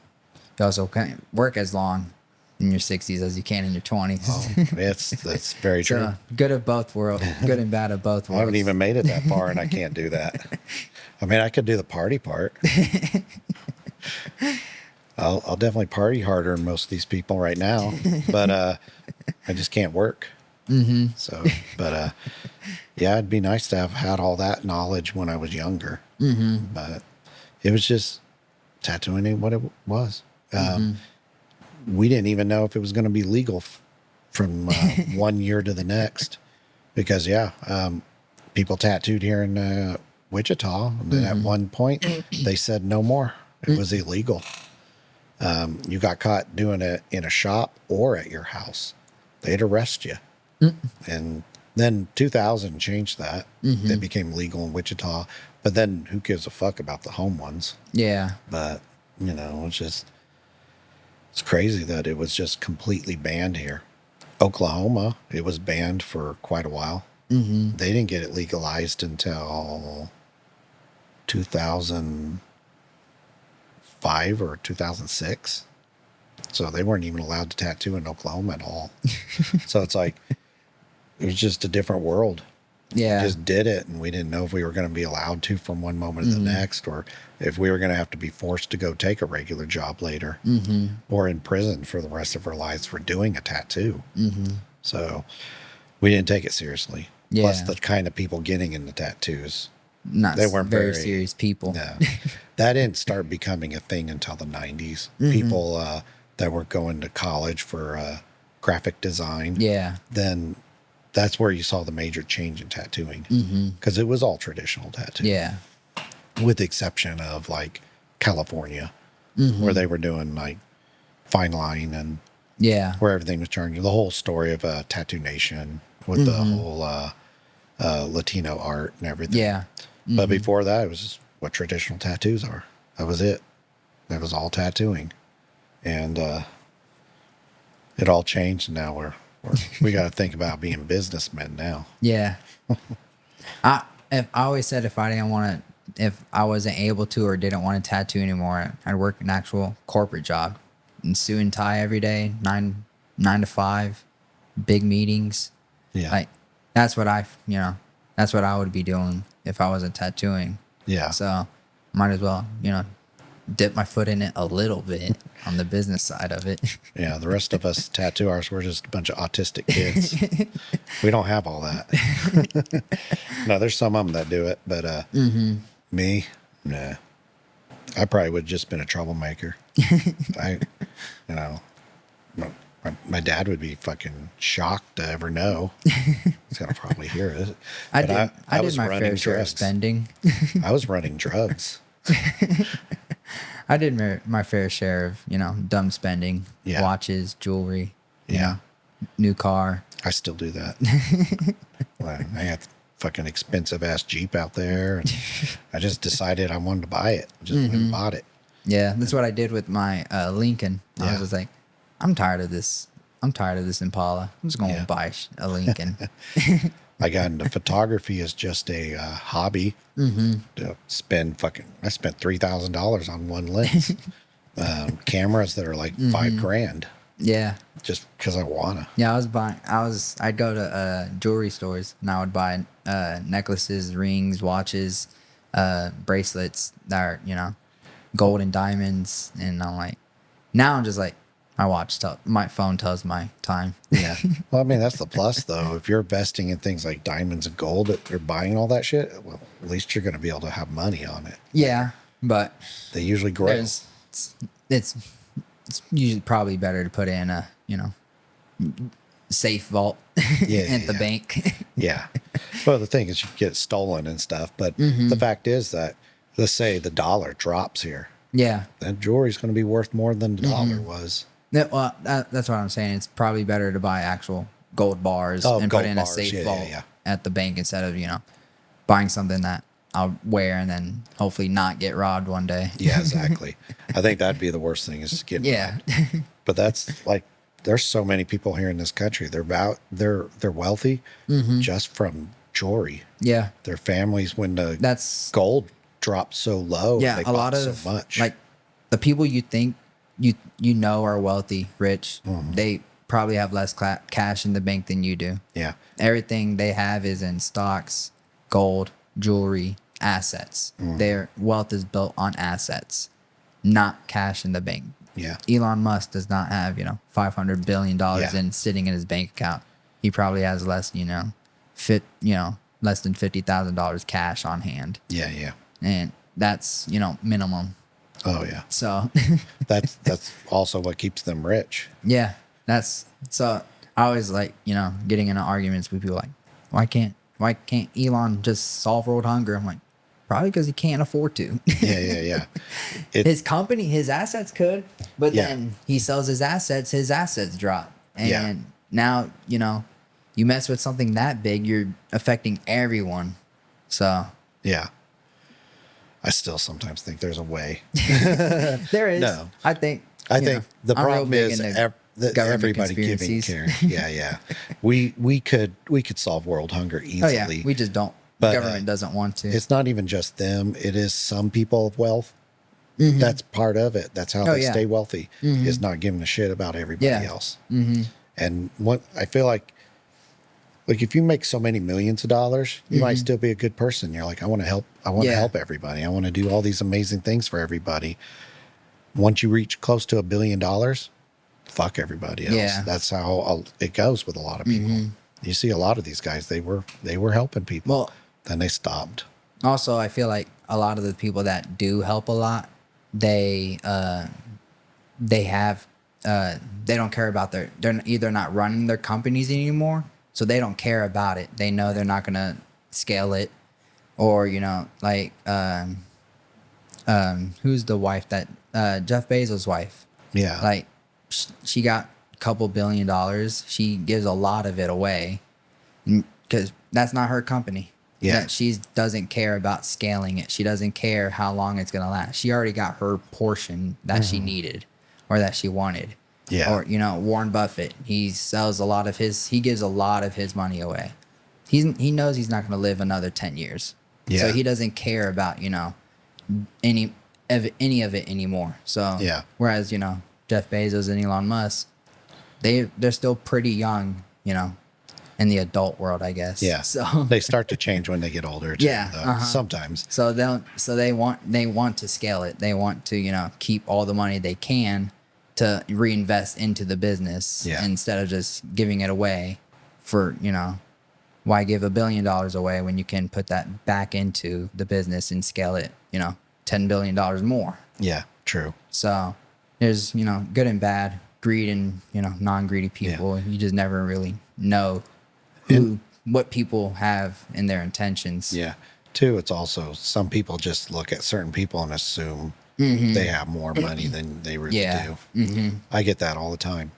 you also can't work as long in your 60s as you can in your 20s. Oh, that's very true. So good of both worlds. Good and bad of both worlds. I haven't even made it that far, and I can't do that. I mean, I could do the party part. I'll definitely party harder than most of these people right now, but I just can't work. Mm-hmm. So, but yeah, it'd be nice to have had all that knowledge when I was younger. Mm-hmm. But it was just tattooing ain't what it was. We didn't even know if it was going to be legal from 1 year to the next, because people tattooed here in Wichita, and then at one point they said no more. It was illegal. You got caught doing it in a shop or at your house, they'd arrest you. And then 2000 changed that. It became legal in Wichita, but then who gives a fuck about the home ones? Yeah. But it's crazy that it was just completely banned here. Oklahoma, it was banned for quite a while. Mm-hmm. They didn't get it legalized until 2005 or 2006. So they weren't even allowed to tattoo in Oklahoma at all. So it's like, it was just a different world. Yeah. We just did it, and we didn't know if we were going to be allowed to from one moment to the next, or if we were going to have to be forced to go take a regular job later, or in prison for the rest of our lives for doing a tattoo. So we didn't take it seriously. Yeah. Plus, the kind of people getting into tattoos, They weren't very serious people. No, that didn't start becoming a thing until the 90s. People that were going to college for graphic design. Yeah. Then that's where you saw the major change in tattooing, because it was all traditional tattoo. Yeah. With the exception of like California, where they were doing like fine line and where everything was changing. The whole story of Tattoo Nation with the whole Latino art and everything. Yeah. But before that, it was just what traditional tattoos are. That was it. That was all tattooing. And it all changed. And now we got to think about being businessmen now. Yeah. I always said if I wasn't able to or didn't want to tattoo anymore, I'd work an actual corporate job in suit and tie every day, 9 to 5, big meetings. Yeah. Like that's what that's what I would be doing if I wasn't tattooing. Yeah. So might as well, dip my foot in it a little bit on the business side of it. Yeah, the rest of us tattoo artists, we're just a bunch of autistic kids. We don't have all that. No, there's some of them that do it, but me, nah. I probably would have just been a troublemaker. My dad would be fucking shocked to ever know. He's gonna probably hear it. I I did was my running fair share of drugs. spending. I was running drugs. I did my fair share of, dumb spending, watches, jewelry, new car. I still do that. Well, I had fucking expensive ass Jeep out there, and I just decided I wanted to buy it. Just went and bought it. Yeah, that's what I did with my Lincoln. I Yeah. was just like, I'm tired of this. I'm tired of this Impala. I'm just going to buy a Lincoln. I got into photography as just a hobby. I spent $3,000 on one lens. Cameras that are like $5,000, Yeah. just because I wanna. Yeah, I'd go to jewelry stores and I would buy necklaces, rings, watches, bracelets that are, gold and diamonds. And I'm just like, my phone tells my time. Yeah. Well, I mean, that's the plus though. If you're investing in things like diamonds and gold, if you're buying all that shit, well, at least you're going to be able to have money on it. Yeah, but They usually grow. it's it's usually probably better to put it in a, safe vault at the bank. Yeah. Well, the thing is you get stolen and stuff, but the fact is that, let's say the dollar drops here. Yeah. That jewelry's going to be worth more than the dollar was. Yeah, well, that's what I'm saying. It's probably better to buy actual gold bars and gold put in bars. a safe Yeah, vault yeah. at the bank instead of, buying something that I'll wear and then hopefully not get robbed one day. Yeah, exactly. I think that'd be the worst thing is getting robbed. But that's like, there's so many people here in this country. They're wealthy just from jewelry. Yeah. Their families, when the That's gold dropped so low, yeah, they a lot bought of so much. like the people you think you know are wealthy, rich, they probably have less cash in the bank than you do. Yeah. Everything they have is in stocks, gold, jewelry, assets. Their wealth is built on assets, not cash in the bank. Yeah. Elon Musk does not have, $500 billion in sitting in his bank account. He probably has less, less than $50,000 cash on hand. Yeah. Yeah. And that's, minimum. Oh yeah. So That's also what keeps them rich. yeah, so I always like, getting into arguments with people like, why can't Elon just solve world hunger? I'm like, probably because he can't afford to. Yeah. His company, his assets could, but then he sells his assets drop. And now, you mess with something that big, you're affecting everyone. So Yeah. I still sometimes think there's a way. there is. No. I think The I'm real problem big is into government everybody giving conspiracies. care. Yeah. We could solve world hunger easily. Oh yeah, we just don't. But, The government doesn't want to. It's not even just them. It is some people of wealth. That's part of it. That's how they stay wealthy, is not giving a shit about everybody else. And what I feel like if you make so many millions of dollars, you might still be a good person. You're like, I want to help. I want to help everybody. I want to do all these amazing things for everybody. Once you reach close to $1 billion, fuck everybody else. Yeah. That's how it goes with a lot of people. You see a lot of these guys, they were helping people. Well, then they stopped. also, I feel like a lot of the people that do help a lot, they don't care about they're either not running their companies anymore, so they don't care about it. They know they're not gonna scale it, or who's the wife that Jeff Bezos' wife? Yeah. Like she got a couple $1 billion. She gives a lot of it away because that's not her company. Yeah. She doesn't care about scaling it. She doesn't care how long it's going to last. She already got her portion that she needed or that she wanted. Yeah. Or, Warren Buffett, he gives a lot of his money away. He knows he's not going to live another 10 years. Yeah. So he doesn't care about, any of it anymore. So, whereas, Jeff Bezos and Elon Musk, they're still pretty young, in the adult world, I guess. Yeah. So they start to change when they get older too, though, sometimes. So they want to scale it. They want to, keep all the money they can to reinvest into the business instead of just giving it away for, why give $1 billion away when you can put that back into the business and scale it, $10 billion more. Yeah, true. So there's, good and bad, greed and, non-greedy people. You just never really know what people have in their intentions. Yeah. Two, it's also some people just look at certain people and assume they have more money than they really do. I get that all the time.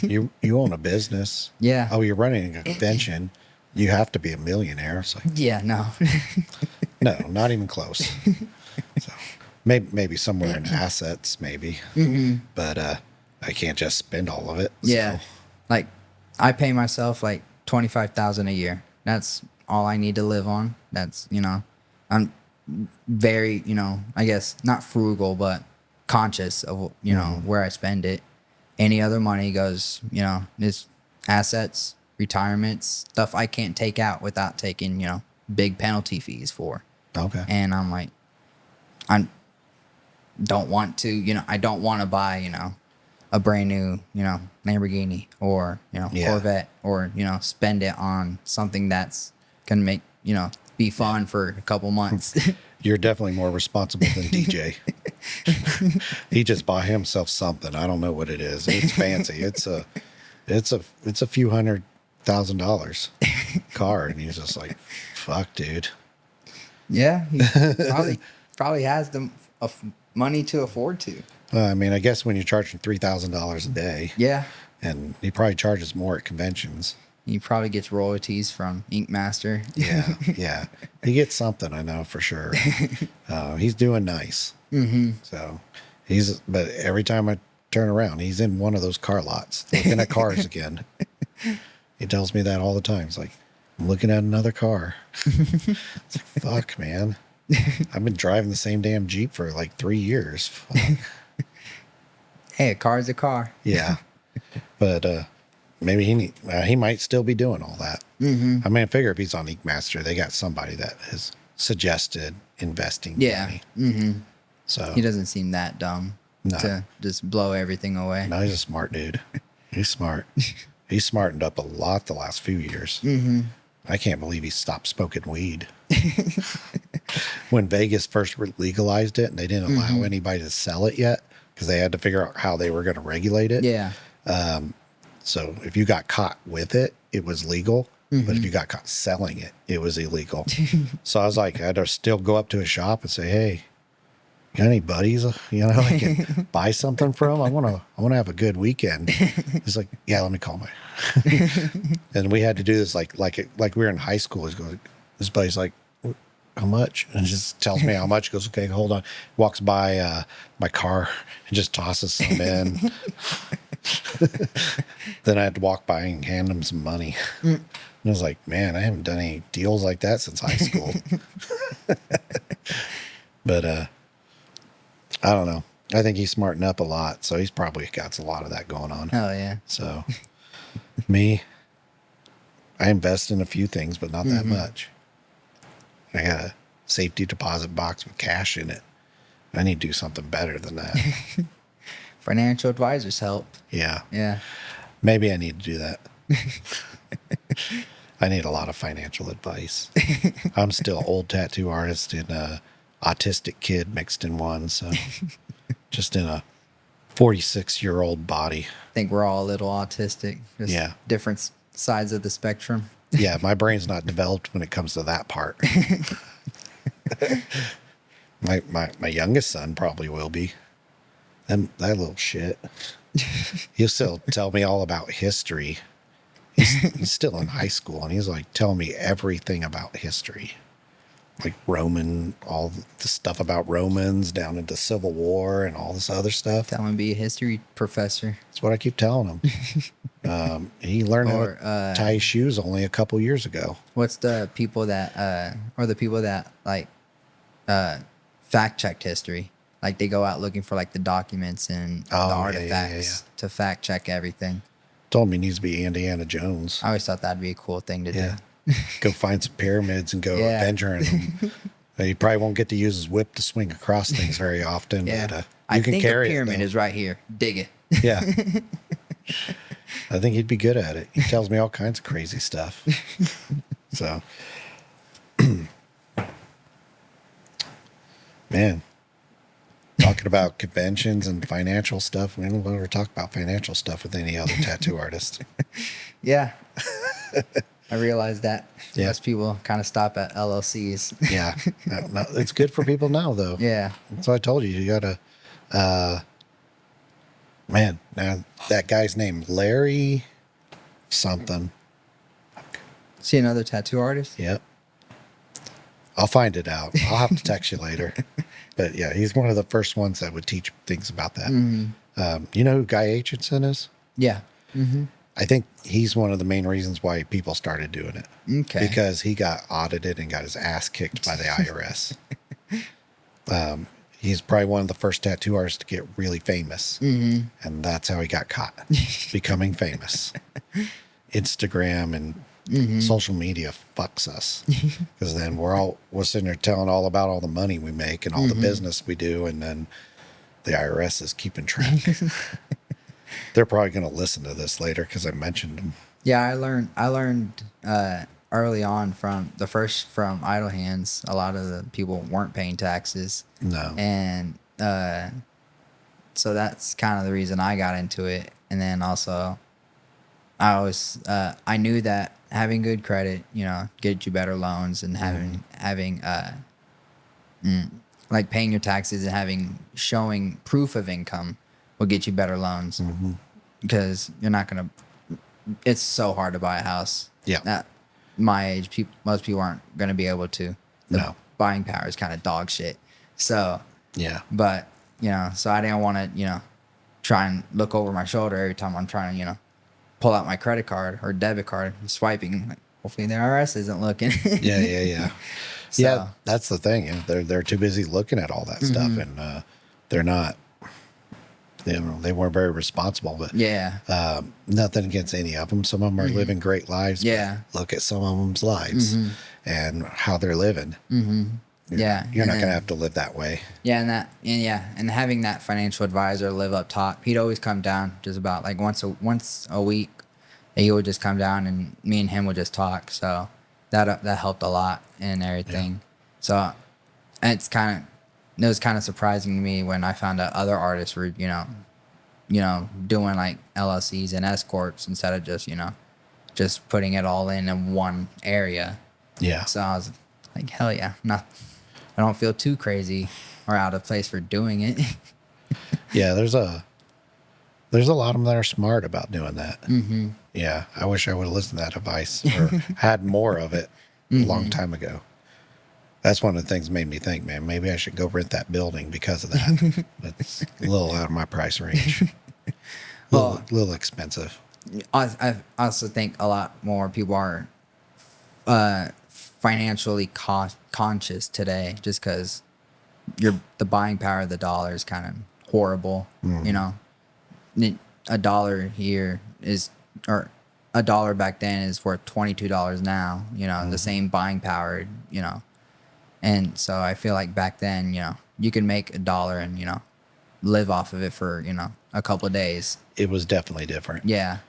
You own a business. Yeah. Oh, you're running a convention. You have to be a millionaire. It's like, yeah, no. no, not even close. So maybe somewhere in assets, maybe. But I can't just spend all of it. Yeah. So. Like I pay myself like $25,000 a year. That's all I need to live on. That's, I'm very, I guess not frugal, but conscious of, where I spend it. Any other money goes, is assets, retirements, stuff I can't take out without taking, big penalty fees for. Okay. And I'm like, I don't want to, I don't want to buy, a brand new, Lamborghini or, Corvette or, spend it on something that's going to make, be fun for a couple months. You're definitely more responsible than DJ. He just bought himself something. I don't know what it is. It's fancy. It's a few $100,000 car, and he's just like, fuck, dude. Yeah, he probably has the money to afford to. I mean, I guess when you're charging $3,000 a day, Yeah, and he probably charges more at conventions. he probably gets royalties from Ink Master. Yeah, yeah. He gets something, I know for sure. He's doing nice. Mm-hmm. So but every time I turn around, he's in one of those car lots, looking at cars again. He tells me that all the time. He's like, I'm looking at another car. It's like, fuck, man. I've been driving the same damn Jeep for like 3 years. Fuck. Hey, a car's a car. Yeah. But maybe he might still be doing all that. Mm-hmm. I mean, I figure if he's on Ink Master, they got somebody that has suggested investing Yeah. money. Mm-hmm. So He doesn't seem that dumb to just blow everything away. no, he's a smart dude. He's smart. He's smartened up a lot the last few years. Mm-hmm. I can't believe he stopped smoking weed. When Vegas first legalized it and they didn't allow anybody to sell it yet because they had to figure out how they were going to regulate it. Yeah. So if you got caught with it, it was legal. But if you got caught selling it, it was illegal. So I was like, I had to still go up to a shop and say, hey, got any buddies, I can buy something from? I want to have a good weekend. He's like, yeah, let me call my. And we had to do this like we were in high school. This buddy's like, how much? And just tells me how much. He goes, okay, hold on. Walks by my car and just tosses some in. Then I had to walk by and hand him some money. And I was like, man, I haven't done any deals like that since high school. But I don't know. I think he's smartened up a lot, so he's probably got a lot of that going on. Oh yeah. So me, I invest in a few things, but not that much. I got a safety deposit box with cash in it. I need to do something better than that. Financial advisors help. Yeah. Yeah. Maybe I need to do that. I need a lot of financial advice. I'm still old tattoo artist and a autistic kid mixed in one, so just in a 46-year-old body. I think we're all a little autistic. Just Yeah. different sides of the spectrum. Yeah, my brain's not developed when it comes to that part. My youngest son probably will be. That little shit. He'll still tell me all about history. He's still in high school, and he's like telling me everything about history. Like all the stuff about Romans down into Civil War and all this other stuff. Tell him to be a history professor. That's what I keep telling him. He learned how to tie his shoes only a couple years ago. What's the people that like fact checked history? Like they go out looking for like the documents and the artifacts to fact check everything. Told him he needs to be Indiana Jones. I always thought that'd be a cool thing to do. Go find some pyramids and go adventuring them. He probably won't get to use his whip to swing across things very often. Yeah. But I can think carry a pyramid it, is right here. Dig it. Yeah. I think he'd be good at it. He tells me all kinds of crazy stuff. So, man, talking about conventions and financial stuff, we don't ever talk about financial stuff with any other tattoo artist. Yeah. I realized that. Yeah. Most people kind of stop at LLCs. Yeah. No, it's good for people now, though. Yeah. So I told you, you got to, man, now that guy's name, Larry something. See another tattoo artist? Yep. I'll find it out. I'll have to text you later. But yeah, he's one of the first ones that would teach things about that. You know who Guy Aitchison is? Yeah. Mm-hmm. I think he's one of the main reasons why people started doing it. Okay. Because he got audited and got his ass kicked by the IRS. He's probably one of the first tattoo artists to get really famous. Mm-hmm. And that's how he got caught, becoming famous. Instagram and social media fucks us. Because then we're sitting there telling all about all the money we make and all the business we do. And then the IRS is keeping track. They're probably going to listen to this later because I mentioned them. Yeah, I learned early on from Idle Hands. A lot of the people weren't paying taxes. No. And so that's kind of the reason I got into it. And then also, I knew that having good credit, get you better loans, and having like paying your taxes and showing proof of income will get you better loans, because you're not gonna. It's so hard to buy a house. Yeah. At my age, most people aren't gonna be able to. The buying power is kind of dog shit. So yeah. But so I didn't want to try and look over my shoulder every time I'm trying to pull out my credit card or debit card, swiping. Like, hopefully the IRS isn't looking. Yeah. So, yeah, that's the thing. They're too busy looking at all that stuff, and they're not. They weren't very responsible. But nothing against any of them. Some of them are living great lives. Yeah. But look at some of them's lives and how they're living. Yeah, you're not gonna have to live that way. Yeah, and having that financial advisor live up top, he'd always come down just about like once a week. He would just come down, and me and him would just talk. So that helped a lot and everything. Yeah. So it was kind of surprising to me when I found out other artists were doing like LLCs and S corps instead of just putting it all in one area. Yeah. So I was like, hell yeah, I don't feel too crazy or out of place for doing it. Yeah, there's a lot of them that are smart about doing that. Yeah, I wish I would have listened to that advice or had more of it a long time ago. That's one of the things that made me think, man, maybe I should go rent that building because of that. It's a little out of my price range. A little expensive. I also think a lot more people are financially conscious today, just because the buying power of the dollar is kind of horrible. A dollar here or a dollar back then is worth $22 now. The same buying power. And so I feel like back then, you could make $1 and live off of it for a couple of days. It was definitely different. Yeah.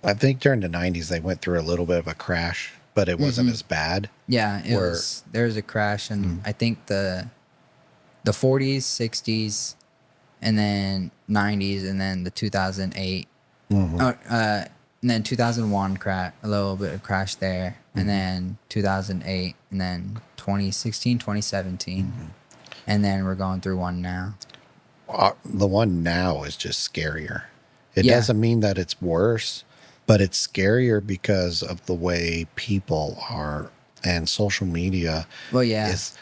I think during the 90s they went through a little bit of a crash, but it wasn't as bad. Yeah, there was a crash, and I think the 40s, 60s, and then 90s, and then the 2008, and then 2001 a little bit of crash there, and then 2008, and then 2016, 2017, and then we're going through one now. The one now is just scarier. It doesn't mean that it's worse, but it's scarier because of the way people are, and social media is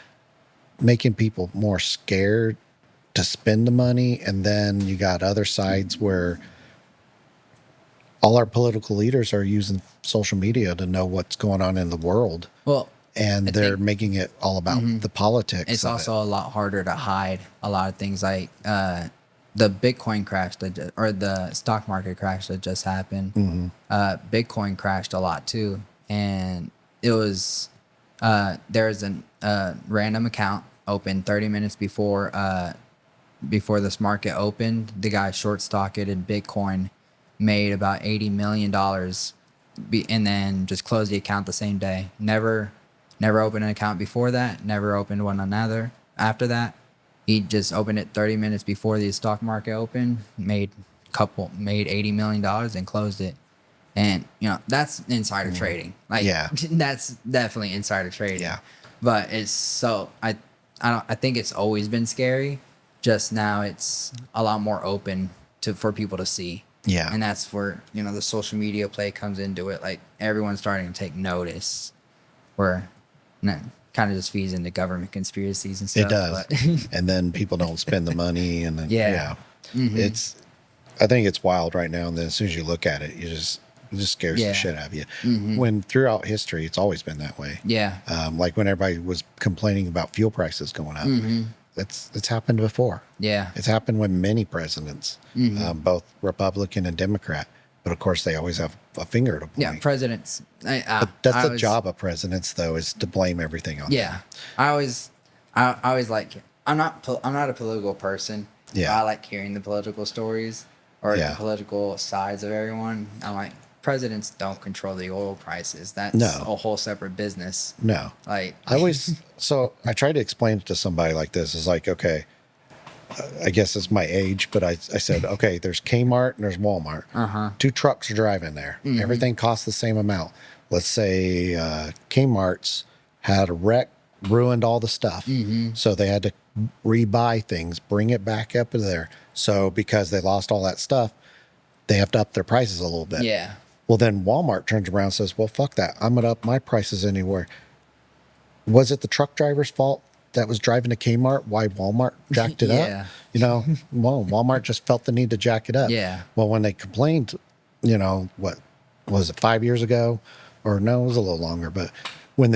making people more scared to spend the money. And then you got other sides where all our political leaders are using social media to know what's going on in the world. Well, and they're making it all about the politics. It's also a lot harder to hide a lot of things, like the Bitcoin crash or the stock market crash that just happened. Bitcoin crashed a lot too, and it was there's a random account opened 30 minutes before this market opened. The guy short stocked it in Bitcoin, made about $80 million, and then just closed the account the same day. Never opened an account before that. Never opened one after that. He just opened it 30 minutes before the stock market opened, made $80 million and closed it. And that's insider trading. Like, that's definitely insider trading. Yeah. But it's so I think it's always been scary. Just now it's a lot more open for people to see. Yeah. And that's where the social media play comes into it. Like, everyone's starting to take notice, where kind of just feeds into government conspiracies and stuff. It does. And then people don't spend the money, and then I think it's wild right now. And then as soon as you look at it, it just scares the shit out of you. When throughout history, it's always been that way. Yeah. Like when everybody was complaining about fuel prices going up. It's happened before. Yeah. It's happened with many presidents, both Republican and Democrat. But of course, they always have a finger to point. Yeah, presidents. But that's the job of presidents, though, is to blame everything on them. I always like. I'm not a political person. Yeah. I like hearing the political stories or the political sides of everyone. I'm like, presidents don't control the oil prices. That's No. a whole separate business. No. Like, So I try to explain it to somebody like this. It's like, okay, I guess it's my age, but I said, okay, there's Kmart and there's Walmart. Two trucks are driving there. Everything costs the same amount. Let's say Kmart's had a wreck, ruined all the stuff. So they had to rebuy things, bring it back up to there. So because they lost all that stuff, they have to up their prices a little bit. yeah. Well, then Walmart turns around and says, well, fuck that. I'm going to up my prices anywhere. Was it the truck driver's fault that was driving to Kmart? Why Walmart jacked it Yeah. up? You know, well, Walmart just felt the need to jack it up. Yeah. Well, when they complained, you know, what was it, 5 years ago? Or no, it was a little longer. But when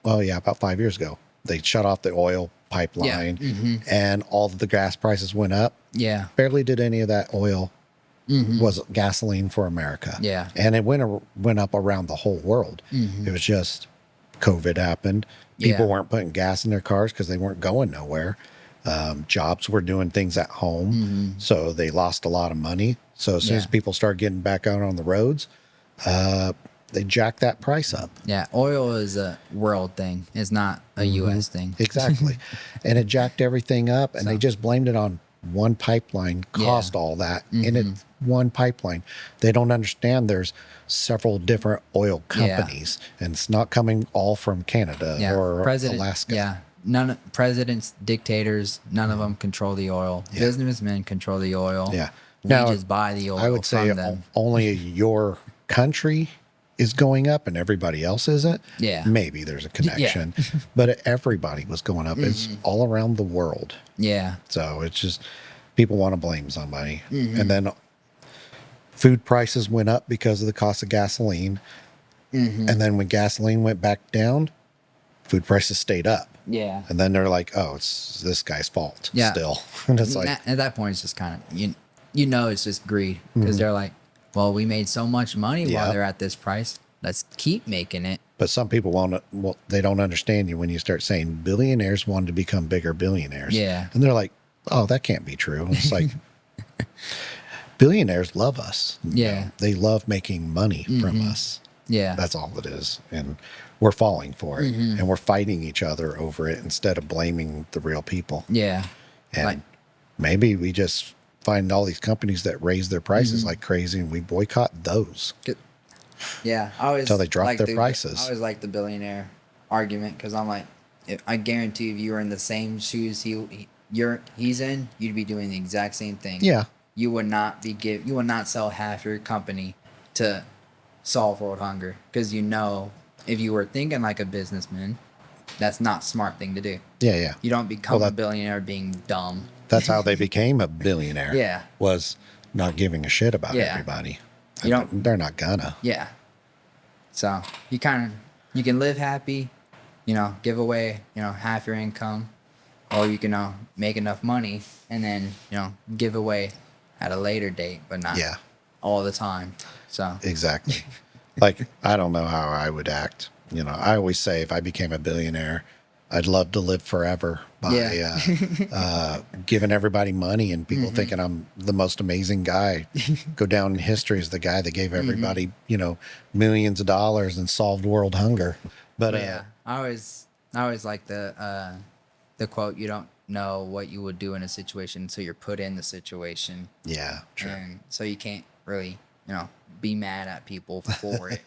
about 5 years ago, they shut off the oil pipeline and all of the gas prices went up. Yeah. Barely did any of that oil was gasoline for America. Yeah. And it went up around the whole world. It was just COVID happened. People weren't putting gas in their cars because they weren't going nowhere. Jobs were doing things at home. So they lost a lot of money. So as soon as people started getting back out on the roads, they jacked that price up. Yeah. Oil is a world thing. It's not a U.S. thing. Exactly. And it jacked everything up, and they just blamed it on one pipeline caused all that. And it's one pipeline. They don't understand there's several different oil companies, and it's not coming all from Canada or Alaska. Yeah. Presidents, dictators, none of them control the oil. Businessmen control the oil. Yeah. We Now, just buy the oil I would say from them. only your country is going up and everybody else isn't. Yeah. Maybe there's a connection, but everybody was going up. It's all around the world. Yeah. So it's just people want to blame somebody. And then food prices went up because of the cost of gasoline. And then when gasoline went back down, food prices stayed up. Yeah. And then they're like, oh, it's this guy's fault Yeah. still. And it's like, At that point, it's just kind of, you know, it's just greed because they're like, well, we made so much money while they're at this price. Let's keep making it. but some people they don't understand you when you start saying billionaires wanted to become bigger billionaires. Yeah. And they're like, oh, that can't be true. And it's like, billionaires love us. Yeah. They love making money from us. Yeah. That's all it is. And we're falling for it. And we're fighting each other over it instead of blaming the real people. Yeah. And maybe we just find all these companies that raise their prices like crazy and we boycott those. Yeah. I always Until they drop their prices. I always like the billionaire argument because I'm like, I guarantee if you were in the same shoes he's in, you'd be doing the exact same thing. Yeah. You would not sell half your company to solve world hunger because if you were thinking like a businessman, that's not a smart thing to do. Yeah, yeah. You don't become a billionaire being dumb. That's how they became a billionaire. Yeah. Was not giving a shit about everybody. They're not gonna. Yeah. So you can live happy, give away, half your income, or you can make enough money and then, give away at a later date, but not all the time. So Exactly. Like, I don't know how I would act. I always say if I became a billionaire, I'd love to live forever by giving everybody money and people thinking I'm the most amazing guy. Go down in history as the guy that gave everybody, millions of dollars and solved world hunger. But I always like the quote, you don't know what you would do in a situation until you're put in the situation. Yeah, true. And so you can't really, be mad at people for it.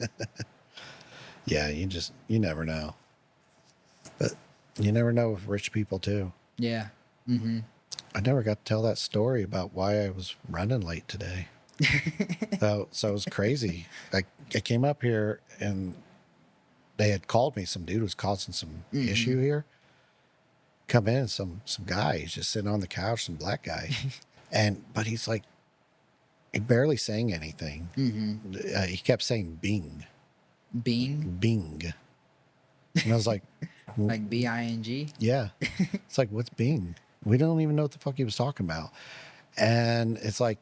Yeah, you never know. But you never know with rich people too. Yeah. I never got to tell that story about why I was running late today. So it was crazy. I came up here and they had called me. Some dude was causing some issue here. Come in, some guy. He's just sitting on the couch, some black guy. But he's like, he barely saying anything. He kept saying Bing. Bing? Bing. And I was like, Like BING? yeah. It's like, what's Bing? We don't even know what the fuck he was talking about. And it's like,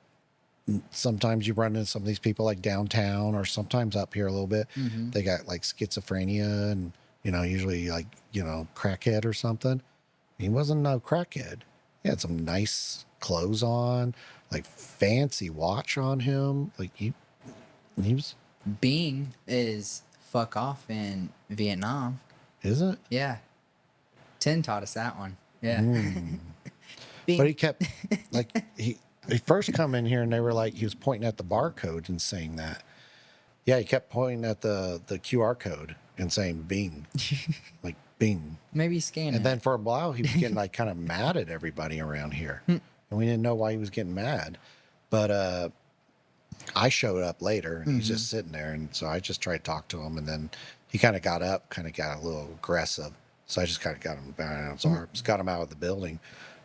sometimes you run into some of these people like downtown or sometimes up here a little bit. They got like schizophrenia and, usually like, crackhead or something. He wasn't no crackhead. He had some nice clothes on, like fancy watch on him. Like he was Bing is fuck off in Vietnam. Is it? Yeah. Tin taught us that one. Yeah. Bing. But he kept like he first come in here and they were like he was pointing at the barcode and saying that. Yeah, he kept pointing at the QR code and saying Bing, like Bing. Maybe scan And it. then for a while he was getting like kind of mad at everybody around here, and we didn't know why he was getting mad. But I showed up later and he's just sitting there, and so I just tried to talk to him, and then he kind of got up, kind of got a little aggressive. So I just kind of got him down on his arms, got him out of the building.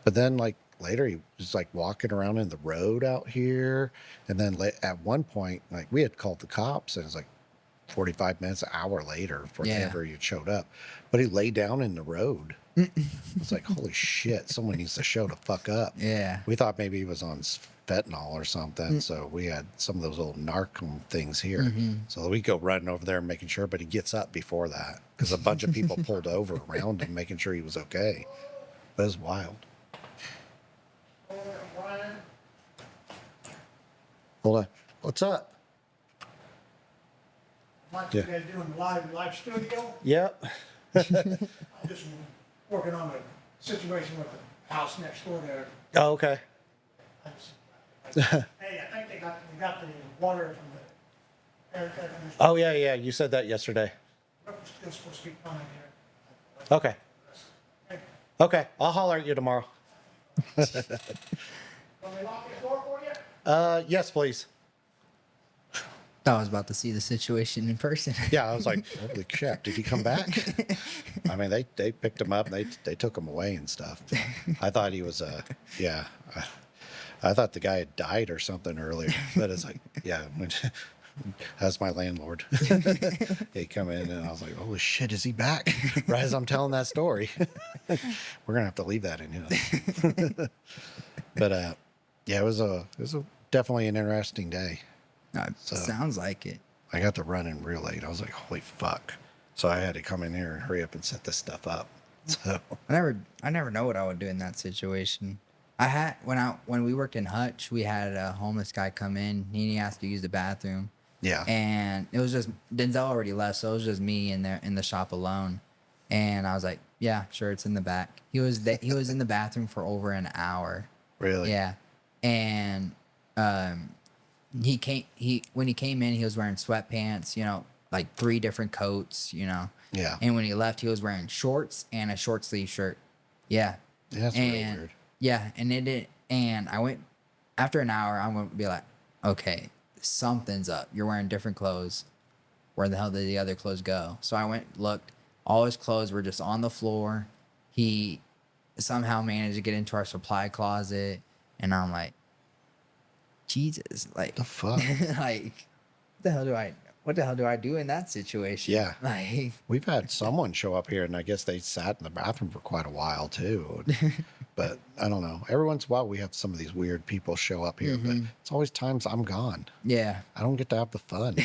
But then like later he was like walking around in the road out here, and then at one point like we had called the cops, and it was like 45 minutes, an hour later for whenever he showed up. But he lay down in the road. It's like, holy shit, someone needs to show the fuck up. Yeah. We thought maybe he was on fentanyl or something. So we had some of those old narcum things here. So we go running over there and making sure, but he gets up before that because a bunch of people pulled over around him, making sure he was okay. But it was wild. Hold on. What's up? What Yeah. you guys doing live studio? Yep. I'm just working on a situation with the house next door there. Oh, okay. I hey, I think they got the water from the air conditioner. Oh, yeah. You said that yesterday. Still supposed to be fine here. Okay. Hey, Okay. I'll holler at you tomorrow. want me to lock this door for you? Yes, please. I was about to see the situation in person. Yeah, I was like, holy crap, did he come back? I mean, they picked him up and they took him away and stuff. I thought he was, yeah. I thought the guy had died or something earlier, but it's like, yeah, that's my landlord. He come in and I was like, holy shit, is he back? Right as I'm telling that story. We're going to have to leave that in here. But, yeah, it was definitely an interesting day. Sounds like it. I got to running real late. I was like, holy fuck. So I had to come in here and hurry up and set this stuff up. So I never know what I would do in that situation. I had when we worked in Hutch, we had a homeless guy come in. He asked to use the bathroom. yeah. And it was just Denzel already left, so it was just me in there in the shop alone. And I was like, yeah, sure, it's in the back. He was in the bathroom for over an hour. Really? Yeah. And when he came in, he was wearing sweatpants, like 3 different coats, Yeah. And when he left, he was wearing shorts and a short sleeve shirt. Yeah. Yeah, that's really weird. Yeah, and I went after an hour, I'm gonna be like, okay, something's up. You're wearing different clothes. Where the hell did the other clothes go? So I went, looked, all his clothes were just on the floor. He somehow managed to get into our supply closet, and I'm like, Jesus, like The fuck? like what the hell do I do in that situation? Yeah. Like We've had someone show up here, and I guess they sat in the bathroom for quite a while too. But I don't know. Every once in a while, we have some of these weird people show up here, but it's always times I'm gone. yeah. I don't get to have the fun.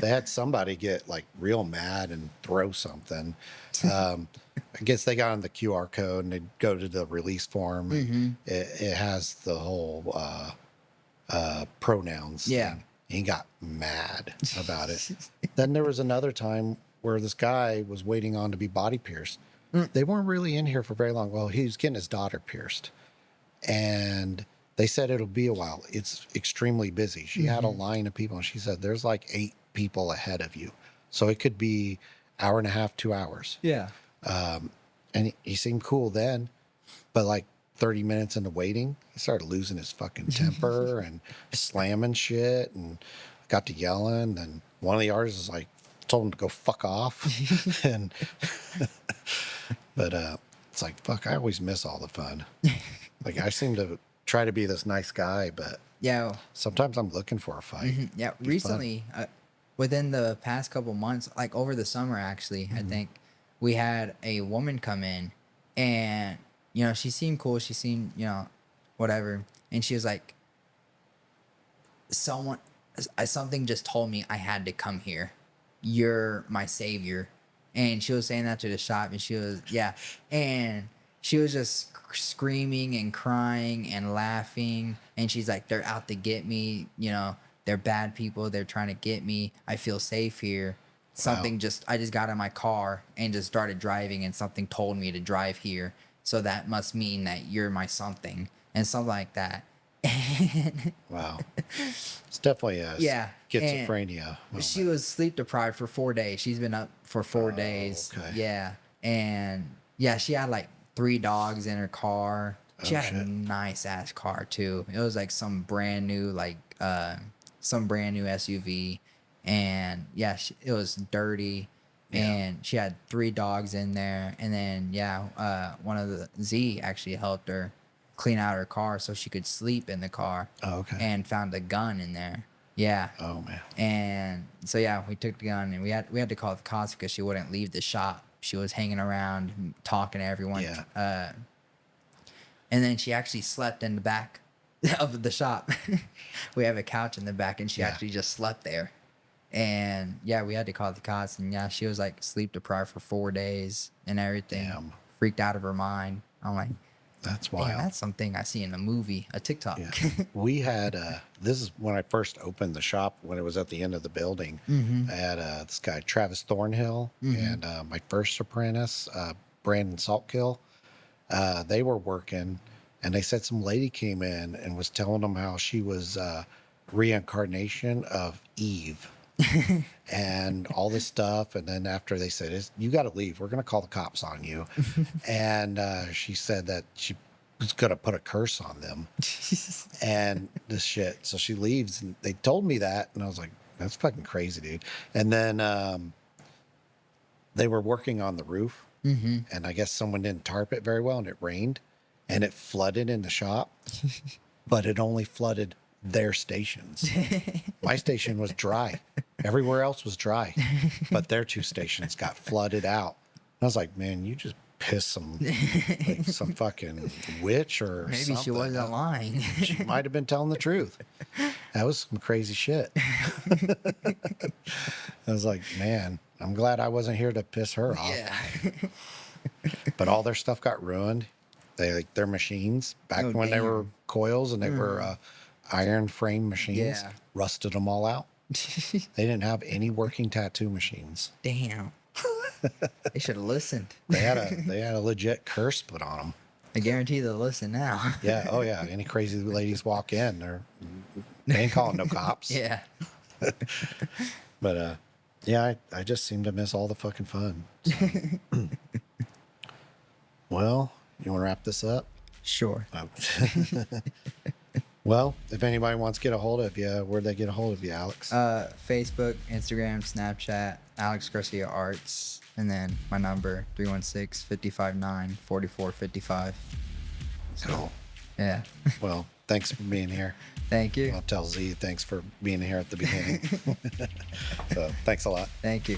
They had somebody get like real mad and throw something. I guess they got on the QR code and they go to the release form. It has the whole pronouns. Yeah. thing. He got mad about it. Then there was another time where this guy was waiting on to be body pierced. They weren't really in here for very long. Well, he was getting his daughter pierced. And they said it'll be a while. It's extremely busy. She had a line of people, and she said there's like 8 people ahead of you. So it could be hour and a half, 2 hours. Yeah. And he seemed cool then, but like 30 minutes into waiting, he started losing his fucking temper and slamming shit and got to yelling. And one of the artists like told him to go fuck off. And but it's like, fuck, I always miss all the fun. Like I seem to try to be this nice guy, but Yeah. sometimes I'm looking for a fight. Yeah. It'd be Recently, within the past couple months, like over the summer, actually, I think we had a woman come in, and she seemed cool. She seemed, whatever, and she was like, something just told me I had to come here. You're my savior. And she was saying that to the shop, and she was just screaming and crying and laughing, and she's like, they're out to get me, they're bad people. They're trying to get me. I feel safe here. Something I just got in my car and just started driving, and something told me to drive here. So that must mean that you're my something, and something like that. Wow. It's definitely a schizophrenia moment. She was sleep deprived for 4 days. She's been up for 4 days. Okay. Yeah. And yeah, she had like 3 dogs in her car. She had a nice ass car too. It was like some brand new SUV. And yeah, it was dirty. And she had 3 dogs in there. And then one of the Z actually helped her clean out her car so she could sleep in the car. Oh, okay. And found a gun in there. Yeah. Oh man. And so we took the gun, and we had to call the cops because she wouldn't leave the shop. She was hanging around talking to everyone. Yeah. And then she actually slept in the back of the shop. We have a couch in the back, and she actually just slept there. And we had to call the cops, and she was like sleep deprived for 4 days and everything. Damn. Freaked out of her mind. I'm like, that's wild. damn, that's something I see in a movie, a TikTok. Yeah. We had this is when I first opened the shop, when it was at the end of the building. I had this guy Travis Thornhill and my first apprentice Brandon Saltkill. They were working, and they said some lady came in and was telling them how she was reincarnation of Eve. And all this stuff. And then after they said, you got to leave, we're going to call the cops on you. And she said that she was going to put a curse on them and this shit. So she leaves, and they told me that. And I was like, that's fucking crazy, dude. And then they were working on the roof, and I guess someone didn't tarp it very well, and it rained, and it flooded in the shop, but it only flooded their stations. My station was dry. Everywhere else was dry, but their 2 stations got flooded out. And I was like, man, you just pissed some fucking witch or Maybe something. she wasn't lying. She might have been telling the truth. That was some crazy shit. I was like, man, I'm glad I wasn't here to piss her off. Yeah. But all their stuff got ruined. Their machines back when they were coils and they were iron frame machines, rusted them all out. They didn't have any working tattoo machines. Damn. They should have listened. They had a legit curse put on them. I guarantee they'll listen now. Yeah. Oh yeah. Any crazy ladies walk in, they ain't calling no cops. Yeah. But I just seem to miss all the fucking fun. So. Well, you want to wrap this up? Sure. Oh. Well, if anybody wants to get a hold of you, where'd they get a hold of you, Alex? Facebook, Instagram, Snapchat, Alex Garcia Arts, and then my number 316-559-4455. Cool. Yeah. Well, thanks for being here. Thank you. I'll tell Z thanks for being here at the beginning. So thanks a lot. Thank you.